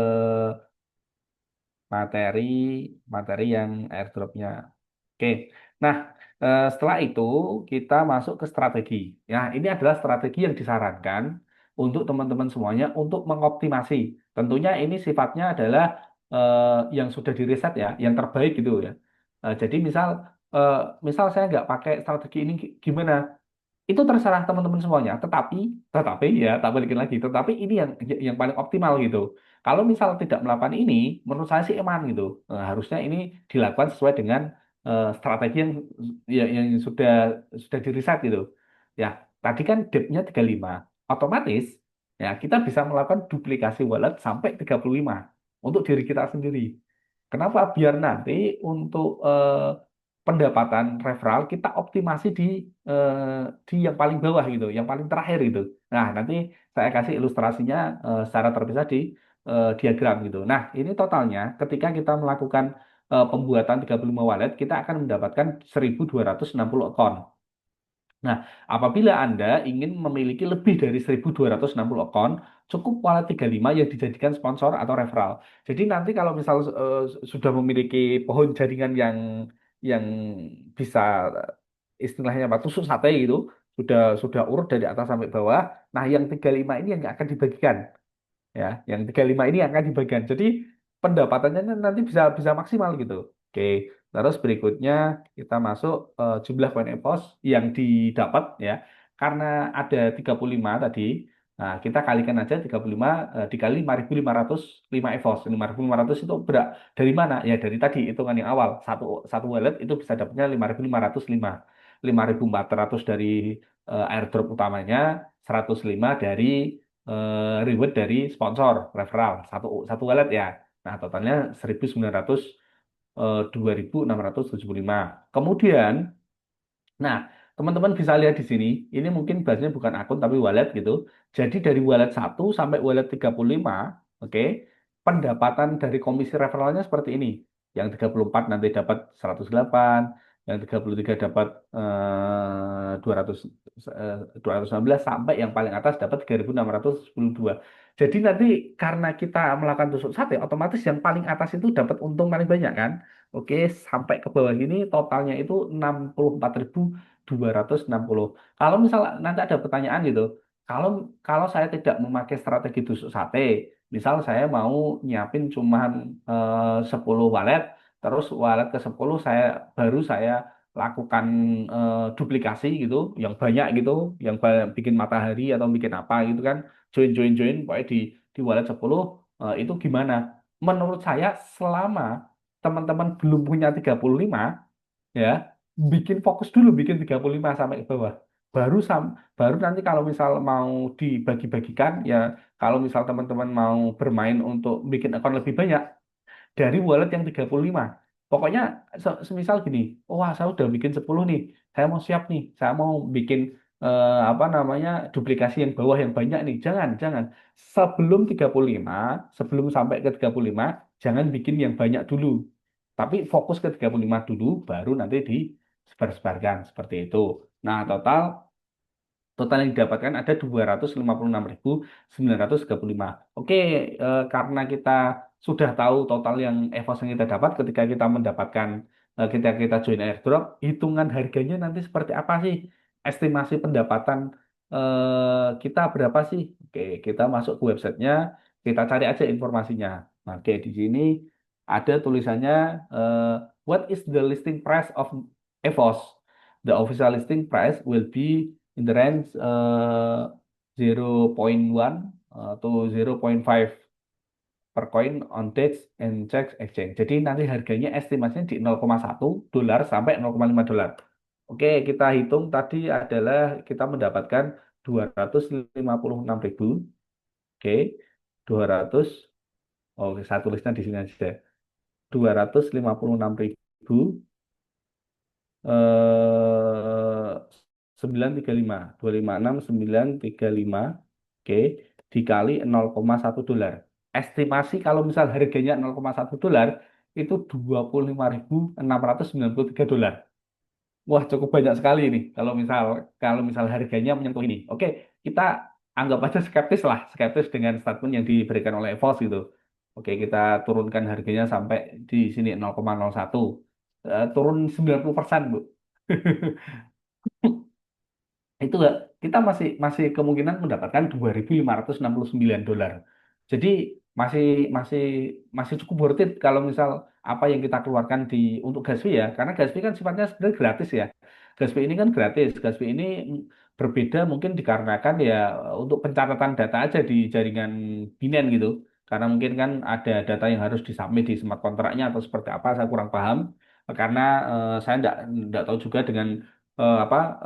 materi materi yang airdropnya. Oke, nah setelah itu kita masuk ke strategi. Ya, ini adalah strategi yang disarankan untuk teman-teman semuanya untuk mengoptimasi. Tentunya ini sifatnya adalah yang sudah diriset ya, yang terbaik gitu ya. Jadi eh, misal saya nggak pakai strategi ini gimana? Itu terserah teman-teman semuanya. Tetapi ya tak balikin lagi. Tetapi ini yang paling optimal gitu. Kalau misal tidak melakukan ini, menurut saya sih eman gitu. Harusnya ini dilakukan sesuai dengan strategi yang sudah diriset gitu. Ya, tadi kan depth-nya 35. Otomatis ya kita bisa melakukan duplikasi wallet sampai 35 untuk diri kita sendiri. Kenapa? Biar nanti untuk pendapatan referral kita optimasi di yang paling bawah gitu, yang paling terakhir gitu. Nah, nanti saya kasih ilustrasinya secara terpisah di diagram gitu. Nah, ini totalnya ketika kita melakukan pembuatan 35 wallet, kita akan mendapatkan 1.260 account. Nah, apabila Anda ingin memiliki lebih dari 1.260 akun, cukup wallet 35 yang dijadikan sponsor atau referral. Jadi nanti kalau misal sudah memiliki pohon jaringan yang bisa istilahnya apa tusuk sate gitu, sudah urut dari atas sampai bawah. Nah, yang 35 ini yang akan dibagikan ya yang 35 ini akan dibagikan jadi pendapatannya nanti bisa bisa maksimal gitu. Oke, terus berikutnya kita masuk jumlah koin EPOS yang didapat ya karena ada 35 tadi. Nah, kita kalikan aja 35 dikali 5.505 EVOS. 5.500 itu berak dari mana? Ya dari tadi hitungan yang awal. Satu satu wallet itu bisa dapatnya 5.505. 5.400 dari airdrop utamanya, 105 dari reward dari sponsor referral satu satu wallet ya. Nah, totalnya 1.900 2.675. Kemudian, nah, teman-teman bisa lihat di sini, ini mungkin bahasanya bukan akun tapi wallet gitu. Jadi dari wallet 1 sampai wallet 35, oke, pendapatan dari komisi referralnya seperti ini. Yang 34 nanti dapat 108, yang 33 dapat 200 216 sampai yang paling atas dapat 3.612. Jadi nanti karena kita melakukan tusuk sate, otomatis yang paling atas itu dapat untung paling banyak kan? Oke, sampai ke bawah ini totalnya itu 64.260. Kalau misal nanti ada pertanyaan gitu, kalau kalau saya tidak memakai strategi tusuk sate, misal saya mau nyiapin cuman 10 walet, terus walet ke 10 saya lakukan duplikasi gitu, yang banyak gitu, yang bikin matahari atau bikin apa gitu kan, join pokoknya di walet 10 itu gimana? Menurut saya selama teman-teman belum punya 35 ya bikin fokus dulu bikin 35 sampai ke bawah baru nanti kalau misal mau dibagi-bagikan ya kalau misal teman-teman mau bermain untuk bikin akun lebih banyak dari wallet yang 35. Pokoknya semisal gini, wah saya udah bikin 10 nih, saya mau siap nih, saya mau bikin apa namanya duplikasi yang bawah yang banyak nih. Jangan. Sebelum 35, sebelum sampai ke 35, jangan bikin yang banyak dulu. Tapi fokus ke 35 dulu, baru nanti disebar-sebarkan seperti itu. Nah, total yang didapatkan ada 256.935. Oke, karena kita sudah tahu total yang EVOS yang kita dapat ketika kita mendapatkan ketika kita join airdrop, hitungan harganya nanti seperti apa sih? Estimasi pendapatan kita berapa sih? Oke, kita masuk ke websitenya, kita cari aja informasinya. Nah, oke, di sini ada tulisannya eh, What is the listing price of EVOS? The official listing price will be in the range 0.1 to 0.5 per coin on dates and checks exchange. Jadi nanti harganya estimasinya di 0,1 dolar sampai 0,5 dolar. Oke, kita hitung tadi adalah kita mendapatkan 256.000. Oke, 200. Oh, saya tulisnya di sini aja. 256.000 eh 935 256 935 oke dikali 0,1 dolar. Estimasi kalau misal harganya 0,1 dolar itu 25.693 dolar. Wah, cukup banyak sekali ini kalau misal harganya menyentuh ini. Oke, kita anggap aja skeptis dengan statement yang diberikan oleh EVOS gitu. Oke, kita turunkan harganya sampai di sini 0,01. Turun 90%, Bu. Itu nggak kita masih masih kemungkinan mendapatkan 2.569 dolar. Jadi masih masih masih cukup worth it kalau misal apa yang kita keluarkan untuk gas fee ya, karena gas fee kan sifatnya sebenarnya gratis ya. Gas fee ini kan gratis. Gas fee ini berbeda mungkin dikarenakan ya untuk pencatatan data aja di jaringan Binance gitu. Karena mungkin kan ada data yang harus disubmit di smart kontraknya atau seperti apa, saya kurang paham. Karena saya enggak tahu juga dengan apa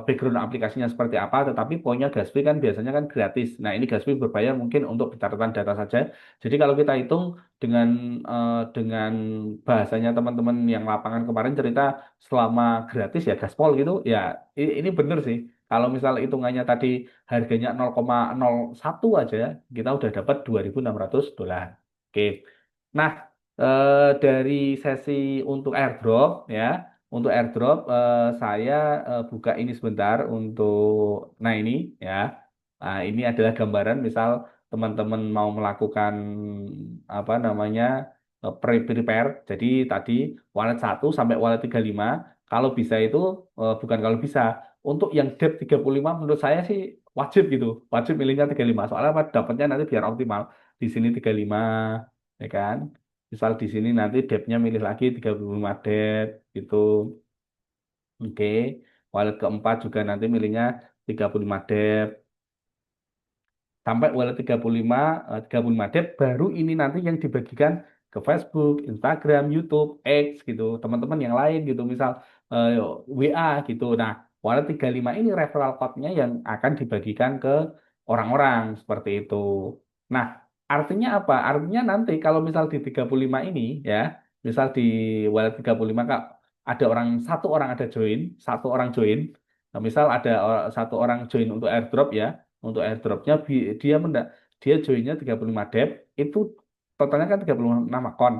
background aplikasinya seperti apa, tetapi poinnya Gatsby kan biasanya kan gratis. Nah, ini Gatsby berbayar mungkin untuk catatan data saja. Jadi kalau kita hitung dengan dengan bahasanya teman-teman yang lapangan kemarin cerita selama gratis ya gaspol gitu, ya ini bener sih. Kalau misal hitungannya tadi harganya 0,01 aja, kita udah dapat 2.600 dolar. Oke. Nah, dari sesi untuk airdrop ya. Untuk airdrop, saya buka ini sebentar untuk, nah ini ya, nah, ini adalah gambaran misal teman-teman mau melakukan apa namanya prepare. Jadi tadi wallet 1 sampai wallet 35, kalau bisa itu bukan kalau bisa, untuk yang debt 35 menurut saya sih wajib gitu, wajib milihnya 35. Soalnya apa? Dapatnya nanti biar optimal. Di sini 35, ya kan? Misal di sini nanti debtnya milih lagi 35 debt gitu. Oke, wallet keempat juga nanti milihnya 35 debt. Sampai wallet 35, 35 debt, baru ini nanti yang dibagikan ke Facebook, Instagram, YouTube, X gitu, teman-teman yang lain gitu, misal eh, WA gitu. Nah, wallet 35 ini referral code-nya yang akan dibagikan ke orang-orang seperti itu. Nah, artinya apa? Artinya nanti kalau misal di 35 ini ya, misal di wallet 35 Kak, ada orang, satu orang ada join, satu orang join. Nah, misal ada satu orang join untuk airdrop ya, untuk airdropnya dia joinnya 35 dep, itu totalnya kan 36 akun.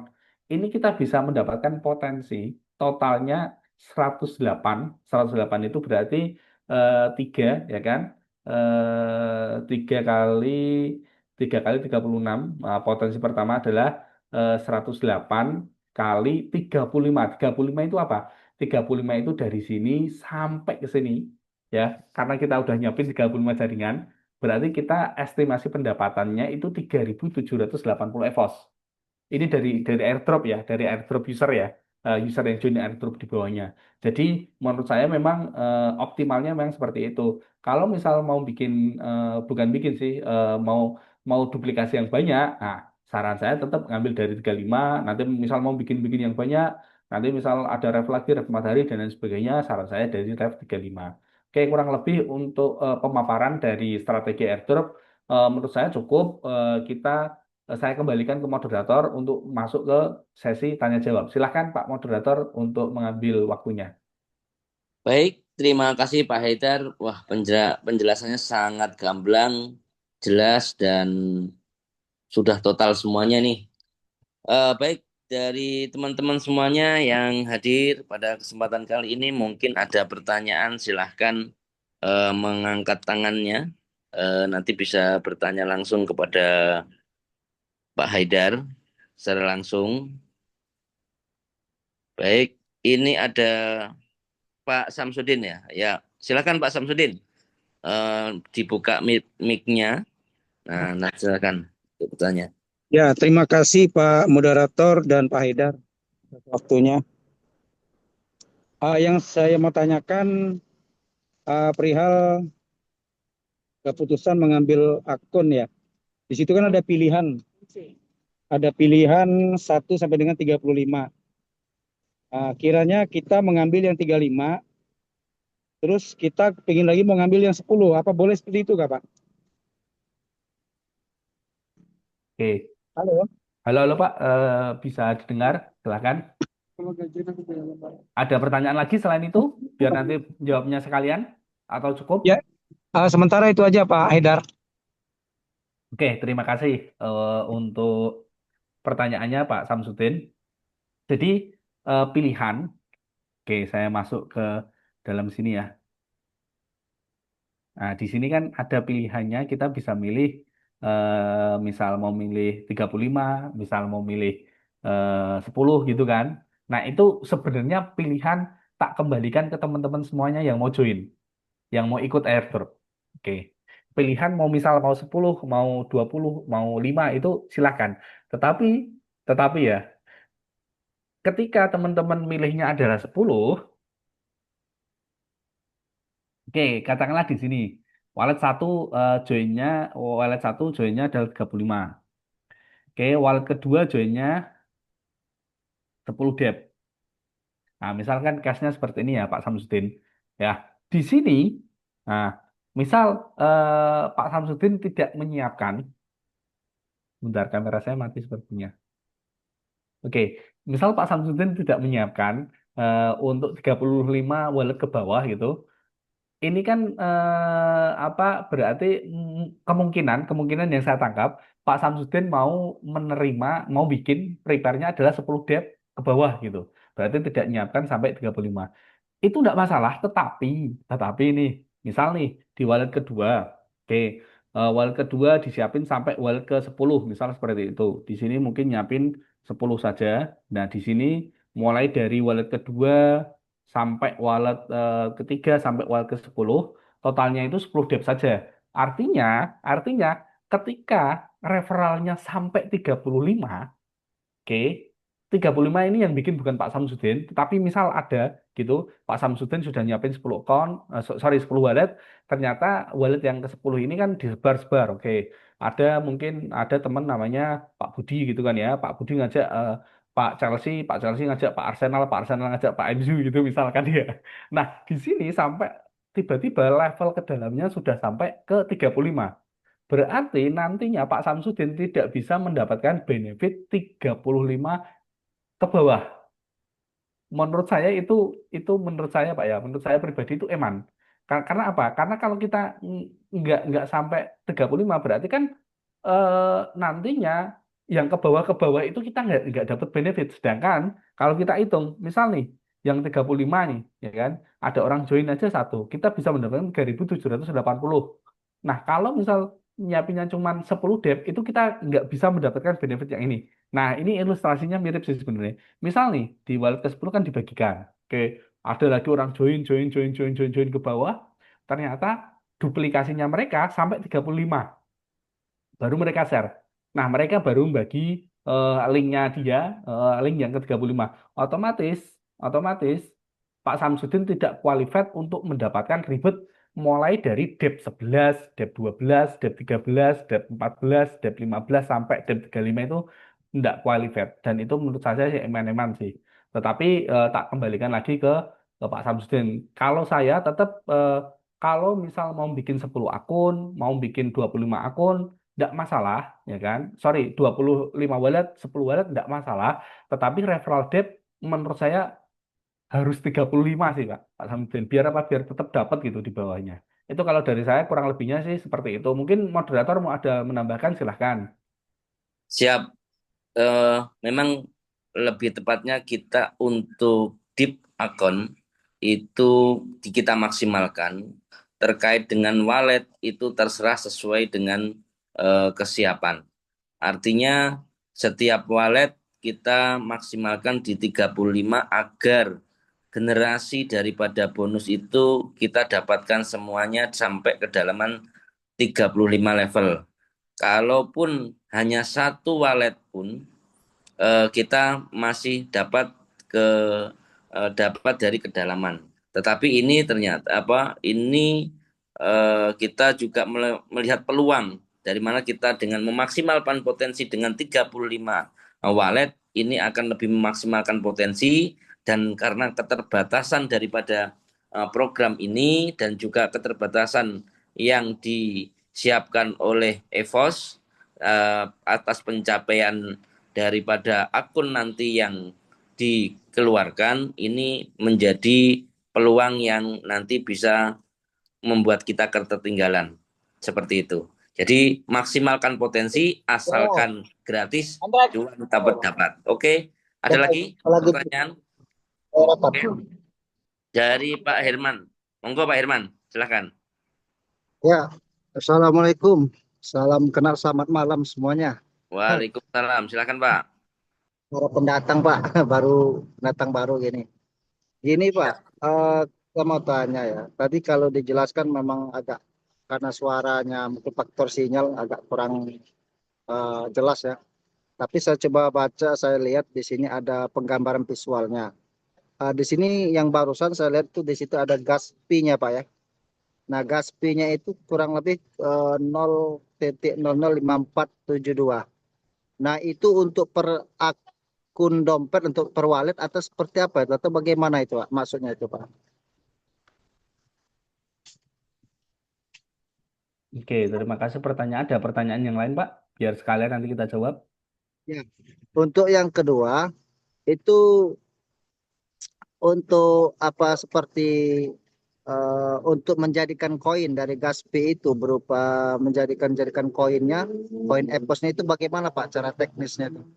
Ini kita bisa mendapatkan potensi totalnya 108. 108 itu berarti 3 ya kan? 3 kali 36. Nah, potensi pertama adalah 108 kali 35. 35 itu apa? 35 itu dari sini sampai ke sini ya, karena kita udah nyiapin 35 jaringan, berarti kita estimasi pendapatannya itu 3.780 EVOS. Ini dari airdrop ya, dari airdrop user ya, user yang join airdrop di bawahnya. Jadi menurut saya memang optimalnya memang seperti itu. Kalau misal mau bikin, bukan bikin sih, mau mau duplikasi yang banyak, nah saran saya tetap ngambil dari 35. Nanti misal mau bikin-bikin yang banyak, nanti misal ada ref lagi, ref matahari dan lain sebagainya, saran saya dari ref 35. Oke, kurang lebih untuk pemaparan dari strategi airdrop, menurut saya cukup. Kita Saya kembalikan ke moderator untuk masuk ke sesi tanya jawab. Silahkan Pak Moderator untuk mengambil waktunya. Baik, terima kasih Pak Haidar. Wah, penjelasannya sangat gamblang, jelas, dan sudah total semuanya nih. Baik, dari teman-teman semuanya yang hadir pada kesempatan kali ini, mungkin ada pertanyaan, silahkan mengangkat tangannya. Nanti bisa bertanya langsung kepada Pak Haidar secara langsung. Baik, ini ada Pak Samsudin ya. Ya, silakan Pak Samsudin. Dibuka mic-nya. Nah, silakan untuk bertanya. Ya, terima kasih Pak Moderator dan Pak Haidar atas waktunya. Yang saya mau tanyakan perihal keputusan mengambil akun ya. Di situ kan ada pilihan 1 sampai dengan 35. Kiranya kita mengambil yang 35, terus kita ingin lagi mau ngambil yang 10. Apa boleh seperti itu, Kak, Pak? Oke. Halo. Halo, halo Pak. Bisa didengar? Silahkan. Ada pertanyaan lagi selain itu? Biar nanti jawabnya sekalian atau cukup? Ya, sementara itu aja Pak Haidar. Oke, terima kasih untuk pertanyaannya Pak Samsudin. Jadi pilihan, oke saya masuk ke dalam sini ya. Nah, di sini kan ada pilihannya, kita bisa milih misal mau milih 35, misal mau milih 10 gitu kan. Nah, itu sebenarnya pilihan tak kembalikan ke teman-teman semuanya yang mau join, yang mau ikut airdrop. Oke. Pilihan mau misal mau 10, mau 20, mau 5 itu silakan. Tetapi ya, ketika teman-teman milihnya adalah 10, oke, katakanlah di sini wallet satu joinnya wallet satu joinnya adalah 35. Oke, wallet kedua joinnya 10 dep. Nah, misalkan cashnya seperti ini ya Pak Samsudin. Ya, di sini, nah, misal Pak Samsudin tidak menyiapkan, bentar kamera saya mati sepertinya. Oke, misal Pak Samsudin tidak menyiapkan untuk 35 wallet ke bawah gitu. Ini kan apa berarti kemungkinan kemungkinan yang saya tangkap Pak Samsudin mau menerima, mau bikin prepare-nya adalah 10 dep ke bawah gitu. berarti tidak menyiapkan sampai 35. Itu enggak masalah, tetapi ini, misal nih di wallet kedua, oke, wallet kedua disiapin sampai wallet ke 10, misal seperti itu. Di sini mungkin nyiapin 10 saja. Nah, di sini mulai dari wallet kedua sampai wallet ketiga sampai wallet ke 10, totalnya itu 10 dep saja. Artinya, artinya ketika referralnya sampai 35, oke, 35 ini yang bikin bukan Pak Samsudin, tetapi misal ada gitu, Pak Samsudin sudah nyiapin 10 account, sorry 10 wallet, ternyata wallet yang ke-10 ini kan disebar-sebar, oke. Ada mungkin ada teman namanya Pak Budi gitu kan ya, Pak Budi ngajak Pak Chelsea ngajak Pak Arsenal ngajak Pak MU gitu misalkan ya. Nah, di sini sampai tiba-tiba level ke dalamnya sudah sampai ke 35. Berarti nantinya Pak Samsudin tidak bisa mendapatkan benefit 35 ke bawah. Menurut saya itu menurut saya Pak ya, menurut saya pribadi itu eman. Karena apa? Karena kalau kita nggak sampai 35 berarti kan nantinya yang ke bawah itu kita nggak dapat benefit. Sedangkan kalau kita hitung, misal nih yang 35 nih, ya kan, ada orang join aja satu, kita bisa mendapatkan 3.780. Nah, kalau misal nyiapinnya cuma 10 dep, itu kita nggak bisa mendapatkan benefit yang ini. Nah, ini ilustrasinya mirip sih sebenarnya. Misal nih, di wallet ke-10 kan dibagikan. Oke, ada lagi orang join ke bawah. Ternyata duplikasinya mereka sampai 35. Baru mereka share. Nah, mereka baru bagi linknya dia, link yang ke-35. Otomatis, otomatis Pak Samsudin tidak qualified untuk mendapatkan ribet mulai dari dep 11, dep 12, dep 13, dep 14, dep 15 sampai dep 35 itu tidak qualified. Dan itu menurut saya sih eman-eman sih. Tetapi tak kembalikan lagi ke Pak Samsudin. Kalau saya tetap kalau misal mau bikin 10 akun, mau bikin 25 akun, tidak masalah, ya kan? Sorry, 25 wallet, 10 wallet tidak masalah. Tetapi referral depth menurut saya harus 35 sih, Pak. Pak Samsudin. Biar apa? Biar tetap dapat gitu di bawahnya. Itu kalau dari saya kurang lebihnya sih seperti itu. Mungkin moderator mau ada menambahkan, silahkan. Siap. Memang lebih tepatnya kita untuk deep account itu kita maksimalkan. Terkait dengan wallet itu terserah sesuai dengan kesiapan. Artinya setiap wallet kita maksimalkan di 35 agar generasi daripada bonus itu kita dapatkan semuanya sampai kedalaman 35 level. Kalaupun hanya satu wallet pun kita masih ke dapat dari kedalaman. Tetapi ini ternyata ini kita juga melihat peluang dari mana kita dengan memaksimalkan potensi dengan 35 wallet ini akan lebih memaksimalkan potensi, dan karena keterbatasan daripada program ini dan juga keterbatasan yang disiapkan oleh EVOS atas pencapaian daripada akun nanti yang dikeluarkan, ini menjadi peluang yang nanti bisa membuat kita ketertinggalan. Seperti itu. Jadi maksimalkan potensi, asalkan gratis, cuan dapat. Oke, ada lagi pertanyaan? Oke, dari Pak Herman. Monggo Pak Herman, silakan. Ya, Assalamualaikum. Salam kenal, selamat malam semuanya. Waalaikumsalam, silakan Pak. Para pendatang Pak, datang baru gini. Gini Pak, saya mau tanya ya. Tadi kalau dijelaskan memang agak karena suaranya mungkin faktor sinyal agak kurang jelas ya. Tapi saya coba baca, saya lihat di sini ada penggambaran visualnya. Di sini yang barusan saya lihat tuh di situ ada gas P-nya Pak ya. Nah, gas P-nya itu kurang lebih 0,005472. Nah, itu untuk per akun dompet, untuk per wallet atau seperti apa itu? Atau bagaimana itu, Pak? Maksudnya itu, Pak? Oke, terima kasih pertanyaan. Ada pertanyaan yang lain, Pak? Biar sekalian nanti kita jawab. Ya. Untuk yang kedua, itu untuk apa seperti untuk menjadikan koin dari Gaspi itu berupa menjadikan koinnya, koin EPOS-nya itu bagaimana Pak cara teknisnya itu?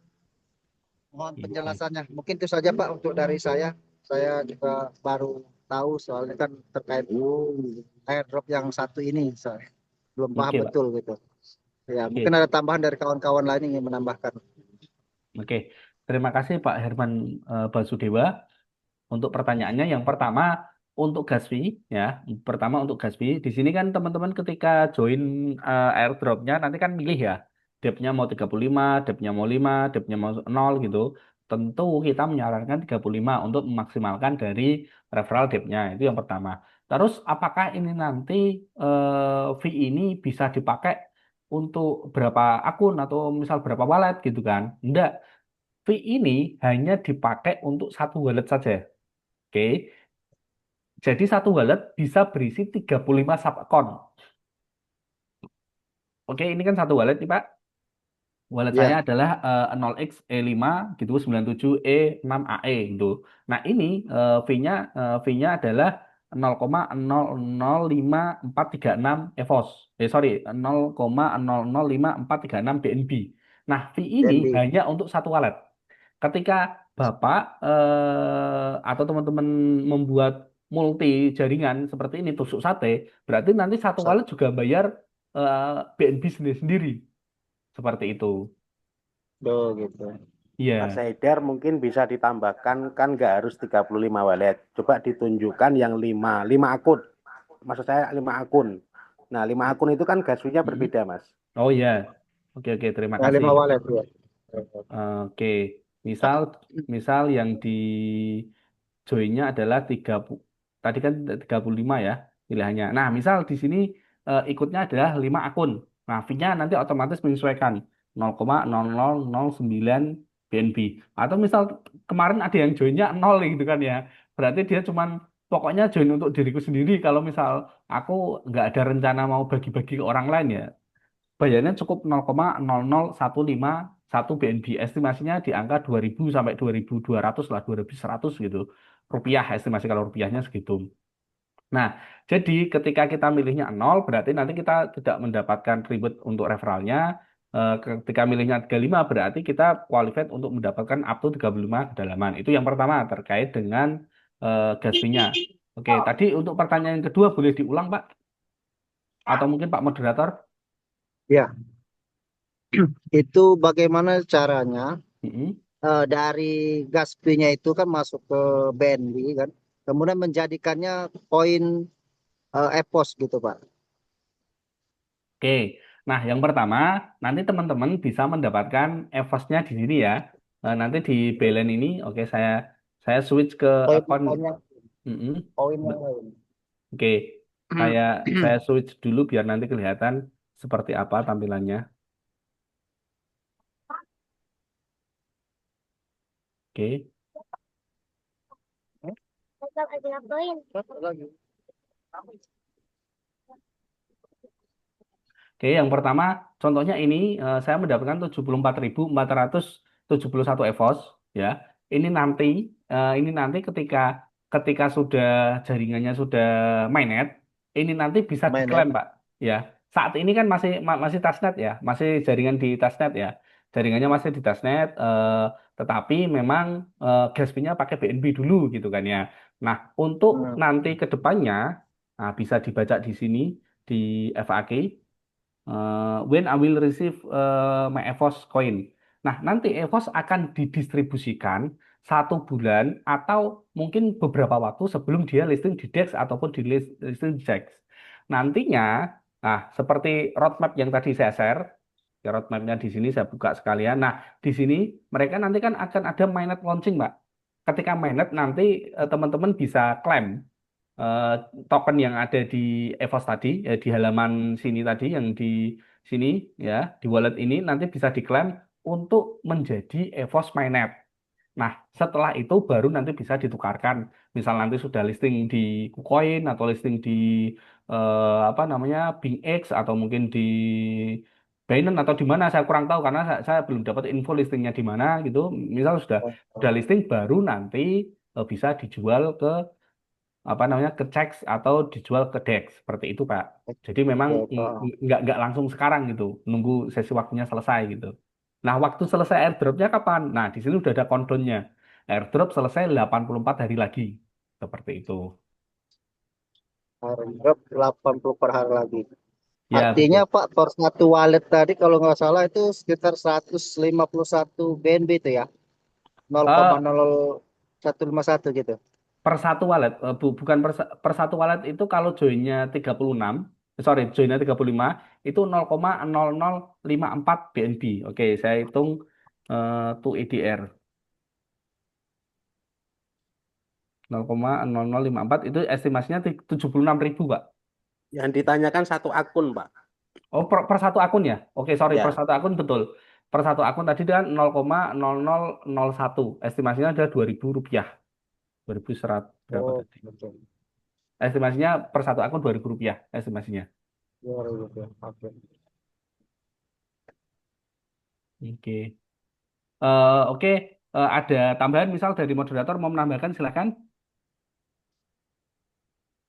Mohon Gitu. penjelasannya. Mungkin itu saja Pak untuk dari saya. Saya juga baru tahu soalnya kan terkait airdrop yang satu ini. Saya belum paham Oke, Pak. betul gitu. Ya, mungkin Oke. ada tambahan dari kawan-kawan lain yang ingin menambahkan. Oke. Terima kasih Pak Herman Basudewa untuk pertanyaannya. Yang pertama untuk gas fee ya. Pertama untuk gas fee. Di sini kan teman-teman ketika join airdropnya nanti kan milih ya. Depth-nya mau 35, depth-nya mau 5, depth-nya mau 0 gitu. Tentu kita menyarankan 35 untuk memaksimalkan dari referral depth-nya. Itu yang pertama. Terus apakah ini nanti fee ini bisa dipakai untuk berapa akun atau misal berapa wallet gitu kan? Enggak. Fee ini hanya dipakai untuk satu wallet saja. Oke. Jadi satu wallet bisa berisi 35 sub account. Oke, ini kan satu wallet nih Pak. Wallet saya Ya, adalah 0x E5 gitu 97E6AE gitu. Nah, ini fee-nya adalah 0,005436 EVOS. Sorry, 0,005436 BNB. Nah, fee ini DNB. hanya untuk satu wallet. Ketika Bapak atau teman-teman membuat multi jaringan seperti ini tusuk sate, berarti nanti satu wallet juga bayar BNB sendiri-sendiri. Seperti itu. Do gitu. Mas Iya. Haidar mungkin bisa ditambahkan, kan nggak harus 35 wallet. Coba ditunjukkan yang 5 akun. Maksud saya 5 akun. Nah, 5 akun itu kan gasnya Mm-mm. berbeda, Mas. Oh iya. Oke, oke, terima Nah, kasih. 5 wallet ya. Oke. Misal misal yang di joinnya adalah 30, tadi kan 35 ya pilihannya. Nah, misal di sini ikutnya adalah 5 akun. Nah, fee-nya nanti otomatis menyesuaikan 0,0009 BNB. Atau misal kemarin ada yang joinnya 0 gitu kan ya. Berarti dia cuman pokoknya join untuk diriku sendiri. Kalau misal aku nggak ada rencana mau bagi-bagi ke orang lain ya, bayarnya cukup 0,00151 BNB. Estimasinya di angka 2000 sampai 2200 lah, 2100 gitu. Rupiah, estimasi kalau rupiahnya segitu. Nah, jadi ketika kita milihnya 0, berarti nanti kita tidak mendapatkan reward untuk referralnya. Ketika milihnya 35, berarti kita qualified untuk mendapatkan up to 35 kedalaman. Itu yang pertama terkait dengan gas fee-nya. Oke, tadi untuk pertanyaan yang kedua boleh diulang, Pak? Atau mungkin Pak Moderator? Ya, itu bagaimana caranya Mm-mm. dari gas fee-nya itu kan masuk ke BNB kan, kemudian menjadikannya koin EPOS gitu Pak. Oke, nah yang pertama nanti teman-teman bisa mendapatkan EVOS-nya di sini ya. Nanti di Belen ini, oke saya switch ke Koin akun. koinnya Mm-mm. koin yang Be- lain. Oke, saya saya switch dulu biar nanti kelihatan seperti apa tampilannya. Oke, oke yang pertama contohnya ini saya mendapatkan 74.471 EVOS ya. Ini nanti ini nanti ketika ketika sudah jaringannya sudah mainnet, ini nanti bisa Mainnet. diklaim, Pak. Ya. Saat ini kan masih tasnet ya, masih jaringan di tasnet ya. Jaringannya masih di tasnet tetapi memang gas fee-nya pakai BNB dulu gitu kan ya. Nah, untuk Hmm. nanti ke depannya bisa dibaca di sini di FAQ when I will receive my EVOS coin. Nah, nanti EVOS akan didistribusikan 1 bulan atau mungkin beberapa waktu sebelum dia listing di DEX ataupun listing di JAX. Nantinya, seperti roadmap yang tadi saya share, ya roadmapnya di sini saya buka sekalian. Nah, di sini mereka nanti kan akan ada mainnet launching, Mbak. Ketika mainnet nanti teman-teman bisa klaim eh, token yang ada di EVOS tadi, di halaman sini tadi, yang di sini ya, di wallet ini nanti bisa diklaim untuk menjadi EVOS Mainnet. Nah, setelah itu baru nanti bisa ditukarkan. Misal nanti sudah listing di KuCoin atau listing di apa namanya BingX atau mungkin di Binance atau di mana saya kurang tahu karena saya belum dapat info listingnya di mana gitu. Misal sudah listing baru nanti bisa dijual ke apa namanya ke CEX atau dijual ke DEX seperti itu Pak. Jadi memang Oke, Pak. nggak langsung sekarang gitu, nunggu sesi waktunya selesai gitu. Nah, waktu selesai airdropnya kapan? Nah, di sini udah ada countdown-nya. Airdrop selesai 84 hari lagi. Seperti itu. Harga 80 per hari lagi. Ya, Artinya betul. Pak, per satu wallet tadi kalau nggak salah itu sekitar 151 BNB itu ya. Eh, 0,00151 gitu. per satu wallet, bukan per satu wallet itu kalau joinnya 36, sorry, joinnya 35, itu 0,0054 BNB. Oke, saya hitung to EDR. 0,0054 itu estimasinya 76.000, Pak. Yang ditanyakan satu akun, Pak. Oh, per satu akun ya? Oke, sorry, per Ya, satu akun betul. Per satu akun tadi kan 0,0001. Estimasinya ada Rp2.000. 2.100 berapa Oh, tadi? betul. Estimasinya per satu akun Rp2.000 estimasinya. 2000 ya. Oke. Oke. Oke, ada tambahan misal dari moderator mau menambahkan silakan.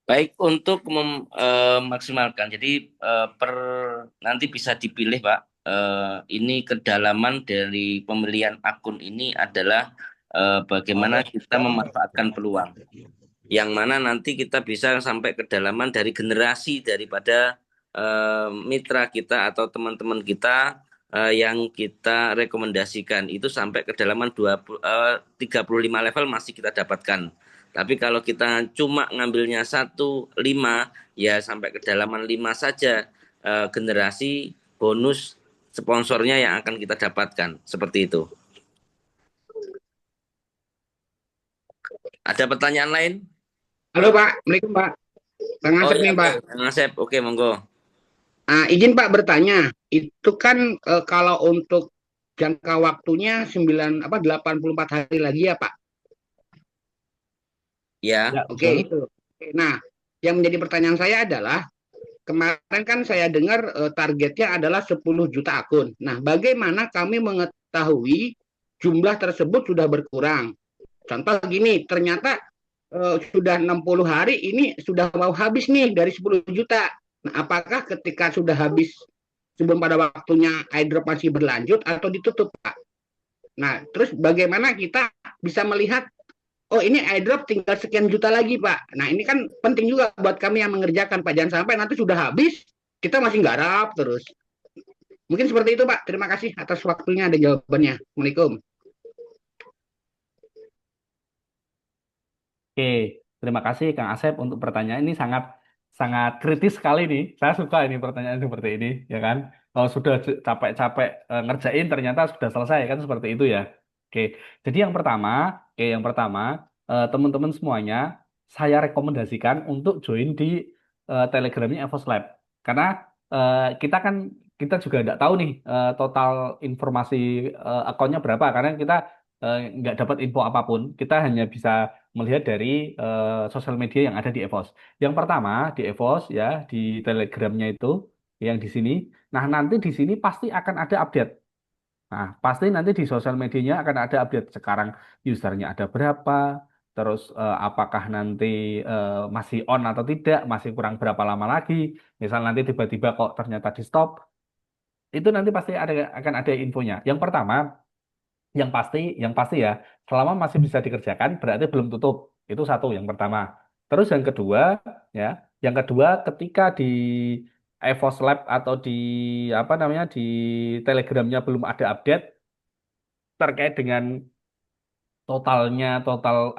Baik, untuk memaksimalkan, jadi per nanti bisa dipilih, Pak. Ini kedalaman dari pemilihan akun ini adalah bagaimana kita memanfaatkan peluang. Yang mana nanti kita bisa sampai kedalaman dari generasi daripada mitra kita atau teman-teman kita yang kita rekomendasikan itu sampai kedalaman 35 level masih kita dapatkan. Tapi kalau kita cuma ngambilnya 1, 5, ya sampai kedalaman 5 saja generasi bonus sponsornya yang akan kita dapatkan. Seperti itu. Ada pertanyaan lain? Halo Pak, Assalamualaikum Pak. Kang Oh Asep ya, nih oke. Pak. Kang Asep, oke, monggo. Izin Pak bertanya, itu kan kalau untuk jangka waktunya 84 hari lagi ya Pak. Ya, Ya, Oke, betul. itu. Oke, nah, yang menjadi pertanyaan saya adalah kemarin kan saya dengar targetnya adalah 10 juta akun. Nah, bagaimana kami mengetahui jumlah tersebut sudah berkurang? Contoh gini, ternyata sudah 60 hari ini sudah mau habis nih dari 10 juta. Nah, apakah ketika sudah habis sebelum pada waktunya airdrop masih berlanjut atau ditutup, Pak? Nah, terus bagaimana kita bisa melihat, oh ini airdrop tinggal sekian juta lagi, Pak. Nah, ini kan penting juga buat kami yang mengerjakan, Pak. Jangan sampai nanti sudah habis, kita masih garap terus. Mungkin seperti itu, Pak. Terima kasih atas waktunya, ada jawabannya. Assalamualaikum. Oke, terima kasih Kang Asep untuk pertanyaan ini sangat sangat kritis sekali nih. Saya suka ini pertanyaan seperti ini, ya kan? Kalau sudah capek-capek ngerjain ternyata sudah selesai kan seperti itu ya. Oke, jadi yang pertama teman-teman semuanya saya rekomendasikan untuk join di Telegramnya Evos Lab karena kita kan kita juga nggak tahu nih total informasi akunnya berapa karena kita nggak dapat info apapun. Kita hanya bisa melihat dari sosial media yang ada di EVOS. Yang pertama di EVOS ya di Telegramnya itu yang di sini. Nah nanti di sini pasti akan ada update. Nah pasti nanti di sosial medianya akan ada update. Sekarang usernya ada berapa, terus apakah nanti masih on atau tidak, masih kurang berapa lama lagi. Misal nanti tiba-tiba kok ternyata di stop, itu nanti pasti akan ada infonya. Yang pasti ya, selama masih bisa dikerjakan berarti belum tutup. Itu satu yang pertama. Terus ya, yang kedua ketika di EVOS Lab atau di apa namanya di Telegramnya belum ada update terkait dengan total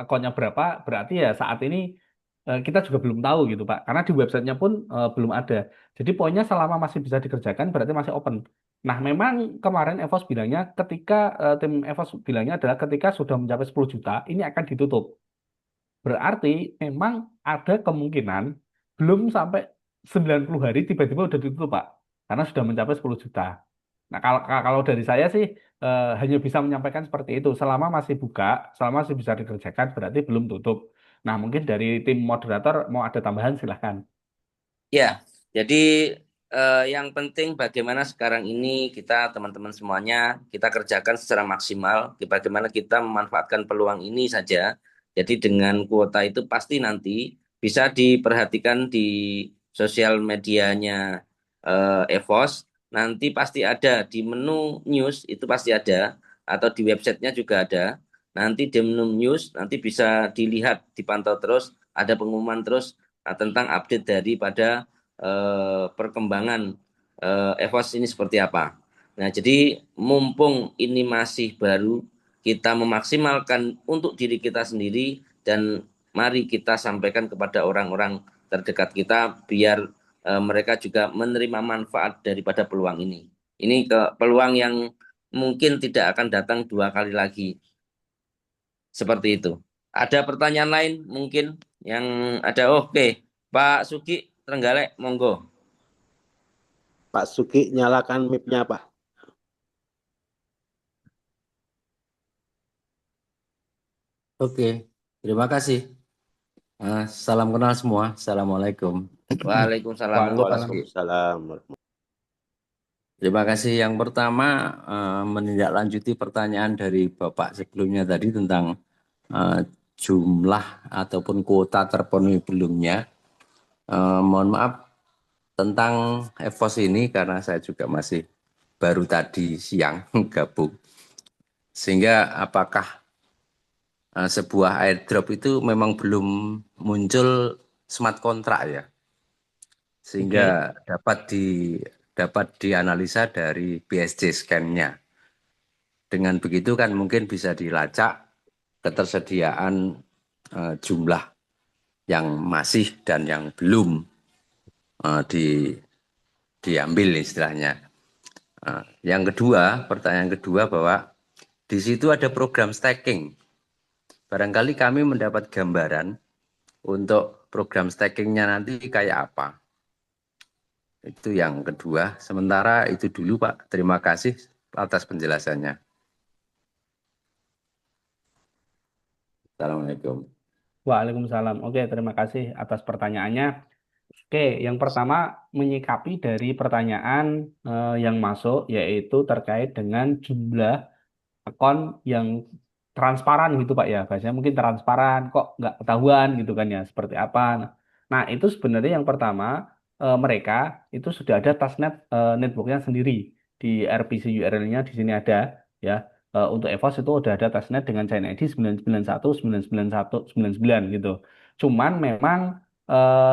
akunnya berapa, berarti ya saat ini kita juga belum tahu gitu Pak. Karena di websitenya pun belum ada. Jadi poinnya selama masih bisa dikerjakan berarti masih open. Nah, memang kemarin EVOS bilangnya tim EVOS bilangnya adalah ketika sudah mencapai 10 juta ini akan ditutup. Berarti memang ada kemungkinan belum sampai 90 hari tiba-tiba udah ditutup, Pak. Karena sudah mencapai 10 juta. Nah, kalau dari saya sih hanya bisa menyampaikan seperti itu. Selama masih buka, selama masih bisa dikerjakan berarti belum tutup. Nah, mungkin dari tim moderator mau ada tambahan silahkan. ya. Jadi yang penting bagaimana sekarang ini kita teman-teman semuanya kita kerjakan secara maksimal. Bagaimana kita memanfaatkan peluang ini saja. Jadi dengan kuota itu pasti nanti bisa diperhatikan di sosial medianya EVOS. nanti pasti ada di menu news, itu pasti ada, atau di websitenya juga ada. Nanti di menu news nanti bisa dilihat, dipantau terus, ada pengumuman terus tentang update daripada perkembangan EVOS ini seperti apa. Nah, jadi mumpung ini masih baru, kita memaksimalkan untuk diri kita sendiri dan mari kita sampaikan kepada orang-orang terdekat kita biar mereka juga menerima manfaat daripada peluang ini. Ini peluang yang mungkin tidak akan datang dua kali lagi. Seperti itu. Ada pertanyaan lain mungkin yang ada? Oke, Pak Sugi Trenggalek, monggo. Pak Suki, nyalakan mic-nya, Pak. Oke, terima kasih. Salam kenal semua. Assalamualaikum. Waalaikumsalam, monggo Pak Waalaikumsalam. Sugi. Waalaikumsalam. Terima kasih. Yang pertama, menindaklanjuti pertanyaan dari Bapak sebelumnya tadi tentang jumlah ataupun kuota terpenuhi belumnya. Mohon maaf tentang EVOS ini karena saya juga masih baru tadi siang gabung. Sehingga apakah sebuah airdrop itu memang belum muncul smart contract ya, sehingga dapat dianalisa dari BSC scan-nya. Dengan begitu kan mungkin bisa dilacak ketersediaan jumlah yang masih dan yang belum diambil istilahnya. Yang kedua, pertanyaan kedua bahwa di situ ada program staking. Barangkali kami mendapat gambaran untuk program stakingnya nanti kayak apa. Itu yang kedua. Sementara itu dulu Pak. Terima kasih atas penjelasannya. Assalamualaikum. Waalaikumsalam. Oke, terima kasih atas pertanyaannya. Oke, yang pertama menyikapi dari pertanyaan yang masuk yaitu terkait dengan jumlah akun yang transparan gitu Pak ya. Bahasanya mungkin transparan kok nggak ketahuan gitu kan ya seperti apa. Nah, itu sebenarnya yang pertama mereka itu sudah ada testnet networknya sendiri di RPC URL-nya di sini ada ya. Untuk EVOS itu udah ada testnet dengan chain ID 991 991 99 gitu. Cuman memang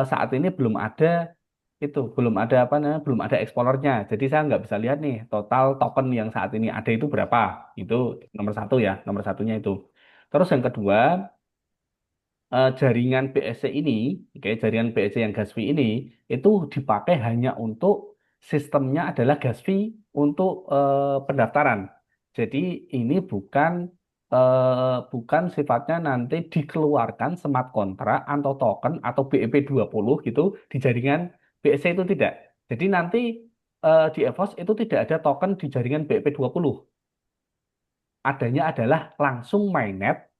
saat ini belum ada itu belum ada apa namanya belum ada explorernya jadi saya nggak bisa lihat nih total token yang saat ini ada itu berapa itu nomor satu ya nomor satunya itu terus yang kedua jaringan BSC ini oke jaringan BSC yang gas fee ini itu dipakai hanya untuk sistemnya adalah gas fee untuk pendaftaran jadi ini bukan sifatnya nanti dikeluarkan smart contract atau token atau BEP20 gitu di jaringan BSC itu tidak. Jadi nanti di EVOS itu tidak ada token di jaringan BEP20. Adanya adalah langsung mainnet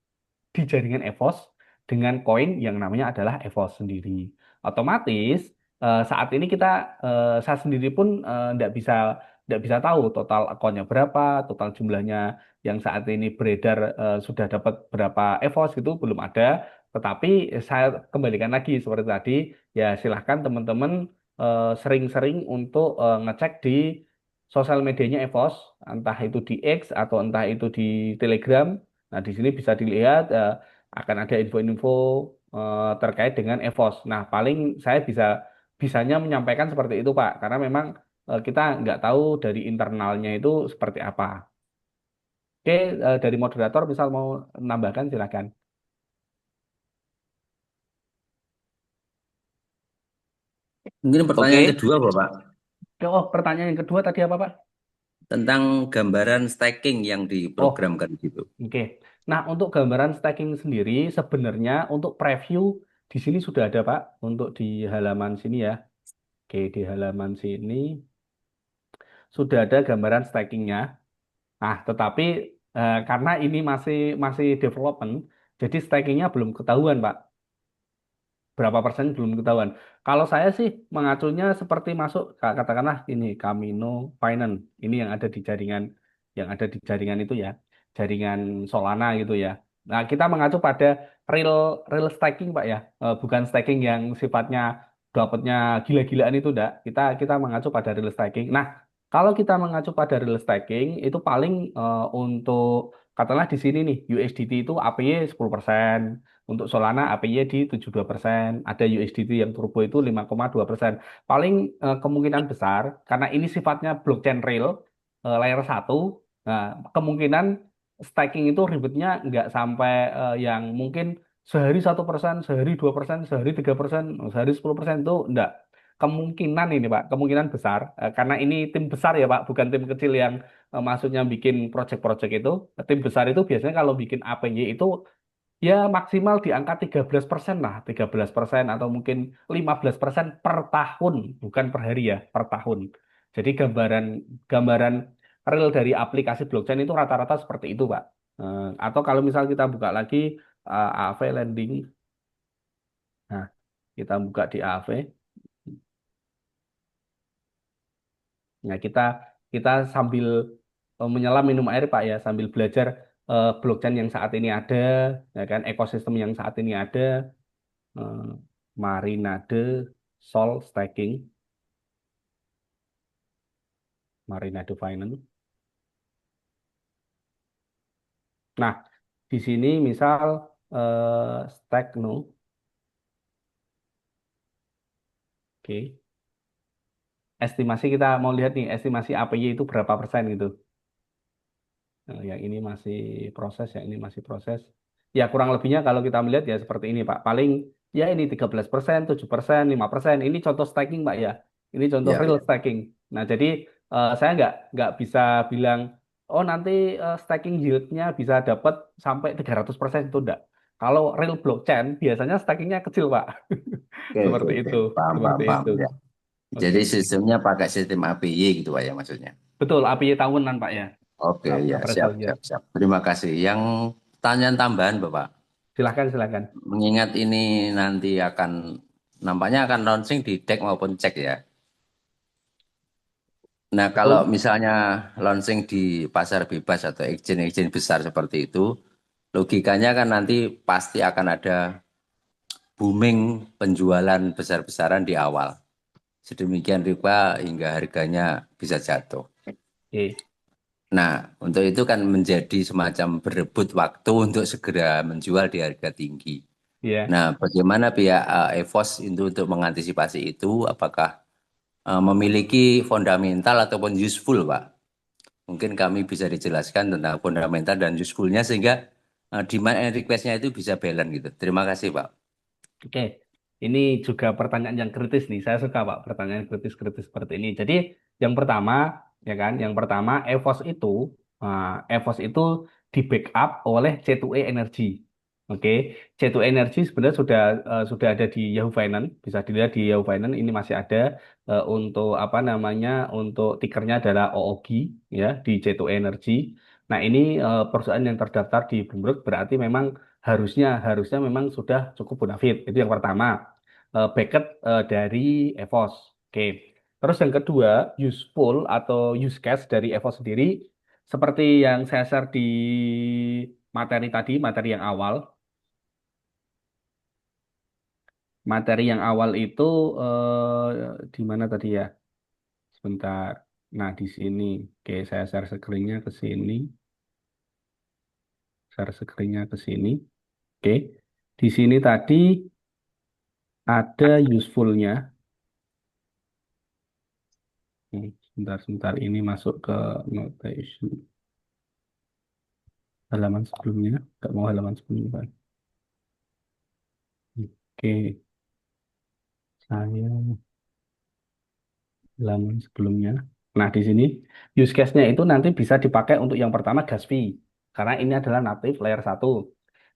di jaringan EVOS dengan koin yang namanya adalah EVOS sendiri. Otomatis saat ini saya sendiri pun tidak bisa tahu total akunnya berapa, total jumlahnya yang saat ini beredar sudah dapat berapa EVOS gitu belum ada. Tetapi saya kembalikan lagi seperti tadi, ya silahkan teman-teman sering-sering untuk ngecek di sosial medianya EVOS, entah itu di X atau entah itu di Telegram. Nah, di sini bisa dilihat akan ada info-info terkait dengan EVOS. Nah, paling saya bisanya menyampaikan seperti itu, Pak, karena memang kita nggak tahu dari internalnya itu seperti apa. Oke, dari moderator misal mau menambahkan silakan. Mungkin pertanyaan Oke. kedua Bapak, Oh, pertanyaan yang kedua tadi apa, Pak? tentang gambaran staking yang Oh, diprogramkan gitu. oke. Nah, untuk gambaran stacking sendiri sebenarnya untuk preview di sini sudah ada, Pak, untuk di halaman sini ya. Oke, di halaman sini sudah ada gambaran stackingnya. Nah, tetapi karena ini masih masih development, jadi stackingnya belum ketahuan, Pak. Berapa persen belum ketahuan. Kalau saya sih mengacunya seperti masuk katakanlah ini Camino Finance, ini yang ada di jaringan itu ya, jaringan Solana gitu ya. Nah, kita mengacu pada real real staking, Pak ya. Bukan staking yang sifatnya dapatnya gila-gilaan itu enggak. Kita mengacu pada real staking. Nah, Kalau kita mengacu pada real stacking, itu paling untuk, katakanlah di sini nih, USDT itu APY 10%, untuk Solana APY di 72%, ada USDT yang turbo itu 5,2%. Paling kemungkinan besar, karena ini sifatnya blockchain real, layer 1, nah, kemungkinan stacking itu ribetnya nggak sampai yang mungkin sehari 1%, sehari 2%, sehari 3%, sehari 10% itu enggak. Kemungkinan ini Pak, kemungkinan besar, karena ini tim besar ya Pak, bukan tim kecil yang maksudnya bikin project-project itu. Tim besar itu biasanya kalau bikin APY itu ya maksimal di angka 13% lah, 13% atau mungkin 15% per tahun, bukan per hari ya, per tahun. Jadi gambaran gambaran real dari aplikasi blockchain itu rata-rata seperti itu Pak. Atau kalau misal kita buka lagi AAV Lending, nah kita buka di AAV. Nah, kita kita sambil menyelam minum air Pak ya, sambil belajar blockchain yang saat ini ada, ya kan, ekosistem yang saat ini ada, eh, Marinade, Sol, Staking, Marinade Finance. Nah, di sini misal Stack, no, oke. Estimasi kita mau lihat nih, estimasi APY itu berapa persen gitu. Nah, yang ini masih proses, yang ini masih proses. Ya kurang lebihnya kalau kita melihat ya seperti ini Pak. Paling ya ini 13%, 7%, 5%. Ini contoh staking Pak ya. Ini contoh Ya, real staking. Nah jadi saya nggak bisa bilang, oh nanti staking yieldnya bisa dapat sampai 300% itu enggak. Kalau real blockchain biasanya stakingnya kecil Pak. oke, oke, Seperti oke. itu. Paham, paham, Seperti paham. itu. Ya. Oke. Jadi sistemnya pakai sistem APY gitu Pak ya maksudnya. Betul, APY tahunan Pak ya. Oke, ya, siap, Appraisal year. siap, siap. Terima kasih. Yang pertanyaan tambahan Bapak, Silahkan, silahkan. mengingat ini nanti nampaknya akan launching di DEX maupun cek ya. Nah, kalau Betul. misalnya launching di pasar bebas atau exchange-exchange besar seperti itu, logikanya kan nanti pasti akan ada booming penjualan besar-besaran di awal. Sedemikian rupa hingga harganya bisa jatuh. Oke. Nah, untuk itu kan menjadi semacam berebut waktu untuk segera menjual di harga tinggi. Ya. Nah, bagaimana pihak EVOS itu untuk mengantisipasi itu? Apakah memiliki fundamental ataupun useful, Pak? Mungkin kami bisa dijelaskan tentang fundamental dan usefulnya sehingga demand and request-nya itu bisa balance gitu. Terima kasih, Pak. Oke, ini juga pertanyaan yang kritis nih. Saya suka Pak pertanyaan kritis-kritis seperti ini. Jadi yang pertama, ya kan, yang pertama EVOS itu di backup oleh C2E Energy. Oke, C2E Energy sebenarnya sudah ada di Yahoo Finance, bisa dilihat di Yahoo Finance ini masih ada untuk apa namanya, untuk tikernya adalah OOG ya di C2E Energy. Nah ini perusahaan yang terdaftar di Bloomberg berarti memang harusnya harusnya memang sudah cukup bonafit. Itu yang pertama. Backed dari EVOS. Oke. Terus yang kedua, useful atau use case dari EVOS sendiri seperti yang saya share di materi tadi, materi yang awal. Materi yang awal itu di mana tadi ya? Sebentar. Nah, di sini. Oke, saya share screen-nya ke sini. Share screen-nya ke sini. Oke. Di sini tadi ada useful-nya. Sebentar, ini masuk ke notation halaman sebelumnya. Nggak mau halaman sebelumnya, Pak. Oke, saya halaman sebelumnya. Nah, di sini use case-nya itu nanti bisa dipakai untuk yang pertama gas fee. Karena ini adalah native layer 1.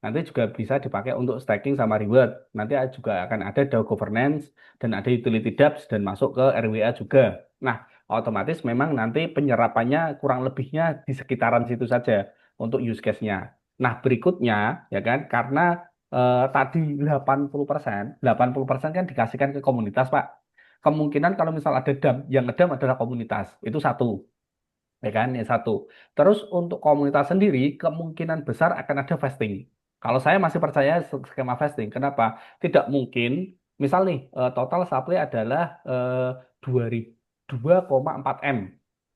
Nanti juga bisa dipakai untuk staking sama reward. Nanti juga akan ada DAO governance dan ada utility dApps dan masuk ke RWA juga. Nah, otomatis memang nanti penyerapannya kurang lebihnya di sekitaran situ saja untuk use case-nya. Nah, berikutnya ya kan karena tadi 80% kan dikasihkan ke komunitas, Pak. Kemungkinan kalau misal ada dam, yang ngedam adalah komunitas. Itu satu, ya kan? Ya satu. Terus untuk komunitas sendiri kemungkinan besar akan ada vesting. Kalau saya masih percaya skema vesting. Kenapa? Tidak mungkin. Misal nih total supply adalah 2,4 M.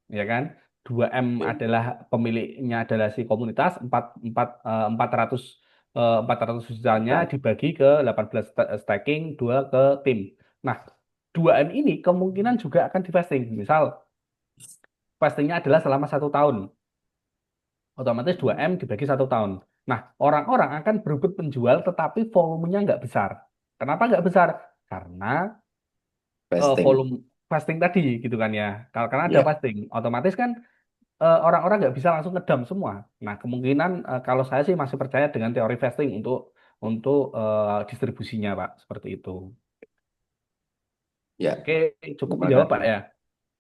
ya kan? 2M Oke. adalah pemiliknya adalah si komunitas, 400 jutanya Nah, dibagi ke 18 staking, 2 ke tim. Nah, 2M ini kemungkinan juga akan divesting. Misal, vestingnya adalah selama 1 tahun. Otomatis 2M dibagi 1 tahun. Nah, orang-orang akan berebut penjual tetapi volumenya nggak besar. Kenapa nggak besar? Karena Vesting. volume fasting tadi gitu kan ya. Karena ada Ya. fasting, otomatis kan orang-orang nggak bisa langsung ngedam semua. Nah, kemungkinan kalau saya sih masih percaya dengan teori fasting untuk distribusinya, Pak, seperti itu. Ya. Oke, cukup Terima menjawab, Pak kasih. ya.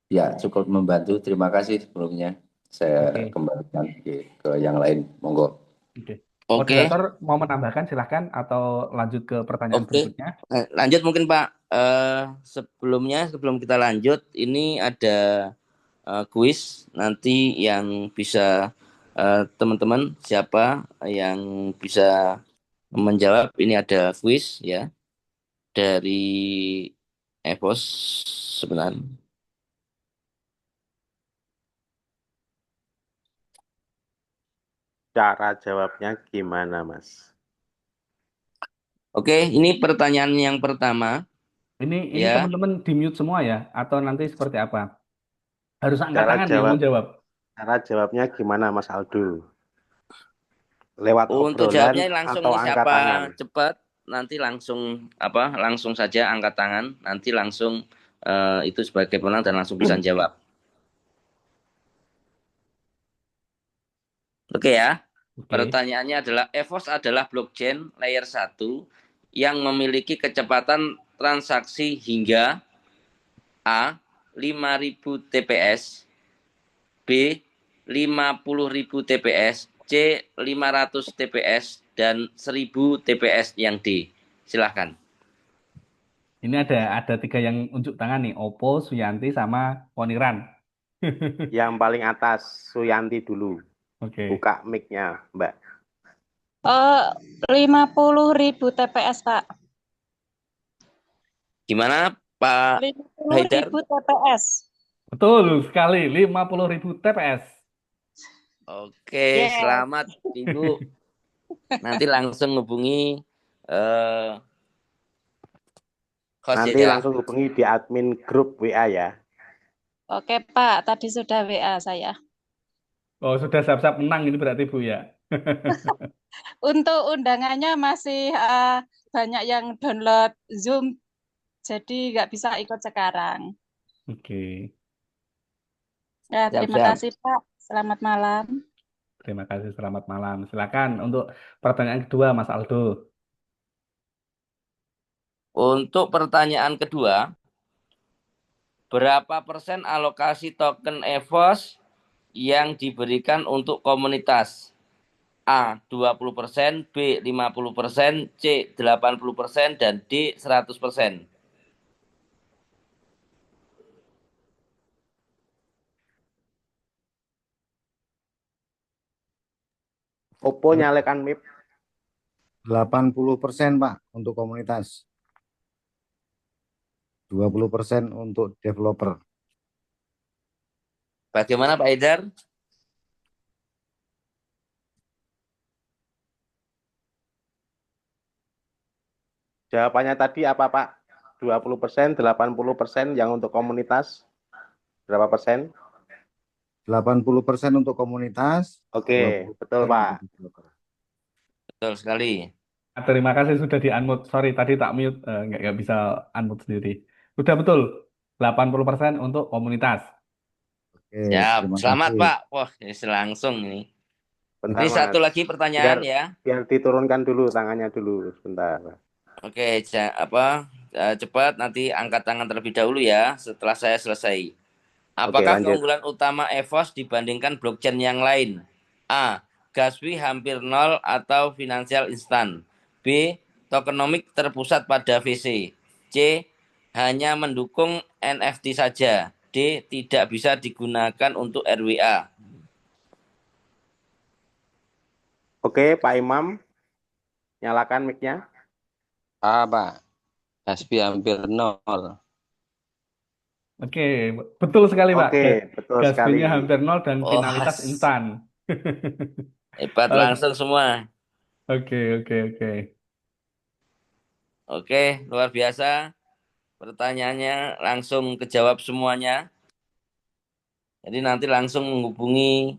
Ya, cukup membantu. Terima kasih sebelumnya. Saya Oke, kembalikan ke yang lain. Monggo. oke. Oke, Moderator mau menambahkan silahkan atau lanjut ke pertanyaan oke. berikutnya. Lanjut mungkin Pak. Sebelum kita lanjut, ini ada kuis nanti yang bisa teman-teman siapa yang bisa menjawab. Ini ada kuis ya dari EVOS sebenarnya. cara jawabnya gimana, Mas? Oke, ini pertanyaan yang pertama Ini ya. teman-teman di mute semua ya, atau nanti seperti apa? Harus angkat Cara tangan yang jawab mau jawab. cara jawabnya gimana, Mas Aldo? Lewat Untuk obrolan jawabnya langsung atau nih angkat siapa tangan? cepat nanti langsung saja angkat tangan nanti langsung itu sebagai pemenang dan langsung bisa jawab. Oke ya. Oke. Pertanyaannya adalah EVOS adalah blockchain layer 1 yang memiliki kecepatan transaksi hingga A 5.000 TPS, B 50.000 TPS, C 500 TPS dan 1.000 TPS yang D. Silahkan. Ini ada 3 yang unjuk tangan nih, Oppo, Suyanti, sama Poniran. Yang paling atas, Suyanti dulu. Oke. Buka mic-nya, Mbak. 50.000 TPS, Pak. Gimana Pak Haidar? 50.000 TPS. Betul sekali, 50.000 TPS. Oke, Yes. selamat Ibu. Nanti langsung hubungi host Nanti ya. langsung hubungi di admin grup WA ya. Oke, Pak. Tadi sudah WA saya. Oh, sudah siap-siap menang ini berarti Bu ya. Untuk undangannya masih banyak yang download Zoom, jadi nggak bisa ikut sekarang. Oke. Ya, terima Siap-siap. kasih, Pak. Selamat malam. Terima kasih, selamat malam. Silakan untuk pertanyaan kedua, Mas Aldo. Untuk pertanyaan kedua, berapa persen alokasi token EVOS yang diberikan untuk komunitas? A 20%, B 50%, C 80% dan D 100%. Oppo nyalakan mic. 80% Pak untuk komunitas. 20% untuk developer. Bagaimana Pak Haidar? Jawabannya tadi apa, Pak? 20%, 80% yang untuk komunitas. Berapa persen? 80% untuk komunitas, Oke, 20% betul, untuk Pak. developer. Betul sekali. Terima kasih sudah di-unmute. Sorry, tadi tak mute, nggak bisa unmute sendiri. Sudah betul, 80% untuk komunitas. Oke, Siap. terima Selamat kasih. Pak. Wah, ini langsung ini. Bentar, Ini satu Mas. lagi pertanyaan ya. Biar diturunkan dulu tangannya dulu sebentar. Oke, cepat nanti angkat tangan terlebih dahulu ya setelah saya selesai. Oke, Apakah lanjut. keunggulan utama EVOS dibandingkan blockchain yang lain? A. Gas fee hampir nol atau finansial instan. B. Tokenomik terpusat pada VC. C. Hanya mendukung NFT saja. D. Tidak bisa digunakan untuk RWA. Oke, Pak Imam, nyalakan mic-nya. Pak, Hasbi hampir nol. Oke, betul sekali Pak. Oke, betul Gas sekali. B-nya hampir nol dan Oh, finalitas instan. hebat langsung semua. Oke, oke, oke. Oke, luar biasa. Pertanyaannya langsung kejawab semuanya. Jadi nanti langsung menghubungi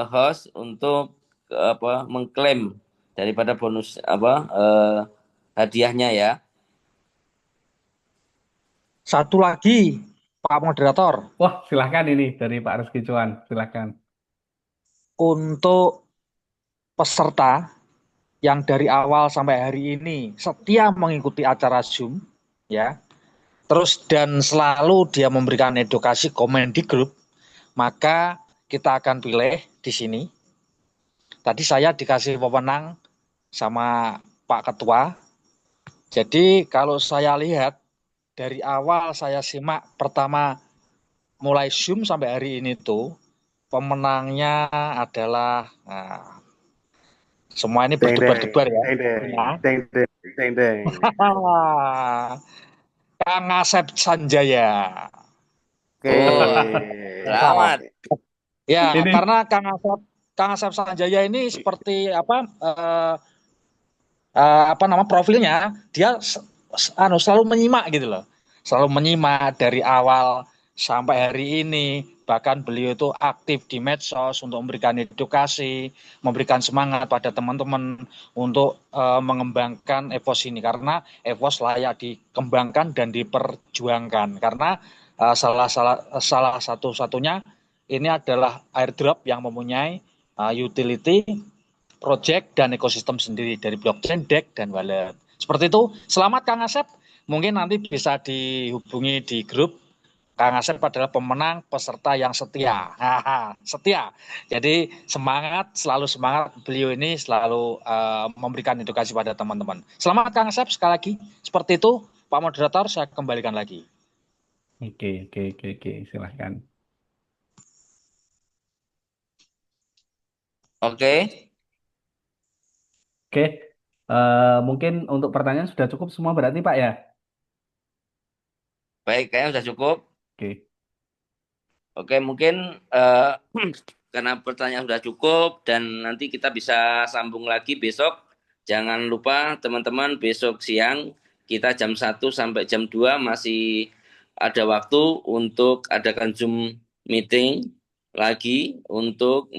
host untuk mengklaim daripada bonus hadiahnya ya. Satu lagi, Pak Moderator, Wah, silahkan ini dari Pak Rizky Cuan, silahkan. untuk peserta yang dari awal sampai hari ini setia mengikuti acara Zoom, ya, terus dan selalu dia memberikan edukasi komen di grup, maka kita akan pilih di sini. Tadi saya dikasih wewenang sama Pak Ketua. Jadi kalau saya lihat dari awal saya simak pertama mulai Zoom sampai hari ini tuh pemenangnya adalah semua ini Deng deng, berdebar-debar ya. deng deng, Ya. deng deng, deng deng. Kang Asep Sanjaya. Oke. Oh, selamat. Ya, Ini karena Kang Asep Sanjaya ini seperti profilnya dia selalu menyimak gitu loh. Selalu menyimak dari awal sampai hari ini. Bahkan beliau itu aktif di medsos untuk memberikan edukasi, memberikan semangat pada teman-teman untuk mengembangkan EVOS ini. Karena EVOS layak dikembangkan dan diperjuangkan. Karena salah satu-satunya ini adalah airdrop yang mempunyai utility, project, dan ekosistem sendiri dari blockchain, DEX, dan wallet. Seperti itu. Selamat Kang Asep. Mungkin nanti bisa dihubungi di grup. Kang Asep adalah pemenang peserta yang setia. Setia. Jadi semangat, selalu semangat. Beliau ini selalu memberikan edukasi pada teman-teman. Selamat Kang Asep sekali lagi. Seperti itu, Pak Moderator, saya kembalikan lagi. oke, silahkan. Oke, Oke, mungkin untuk pertanyaan sudah cukup semua berarti Pak ya? baik, kayaknya sudah cukup. Oke, Oke, mungkin eh, karena pertanyaan sudah cukup dan nanti kita bisa sambung lagi besok. Jangan lupa teman-teman besok siang kita jam 1 sampai jam 2 masih ada waktu untuk adakan Zoom meeting lagi untuk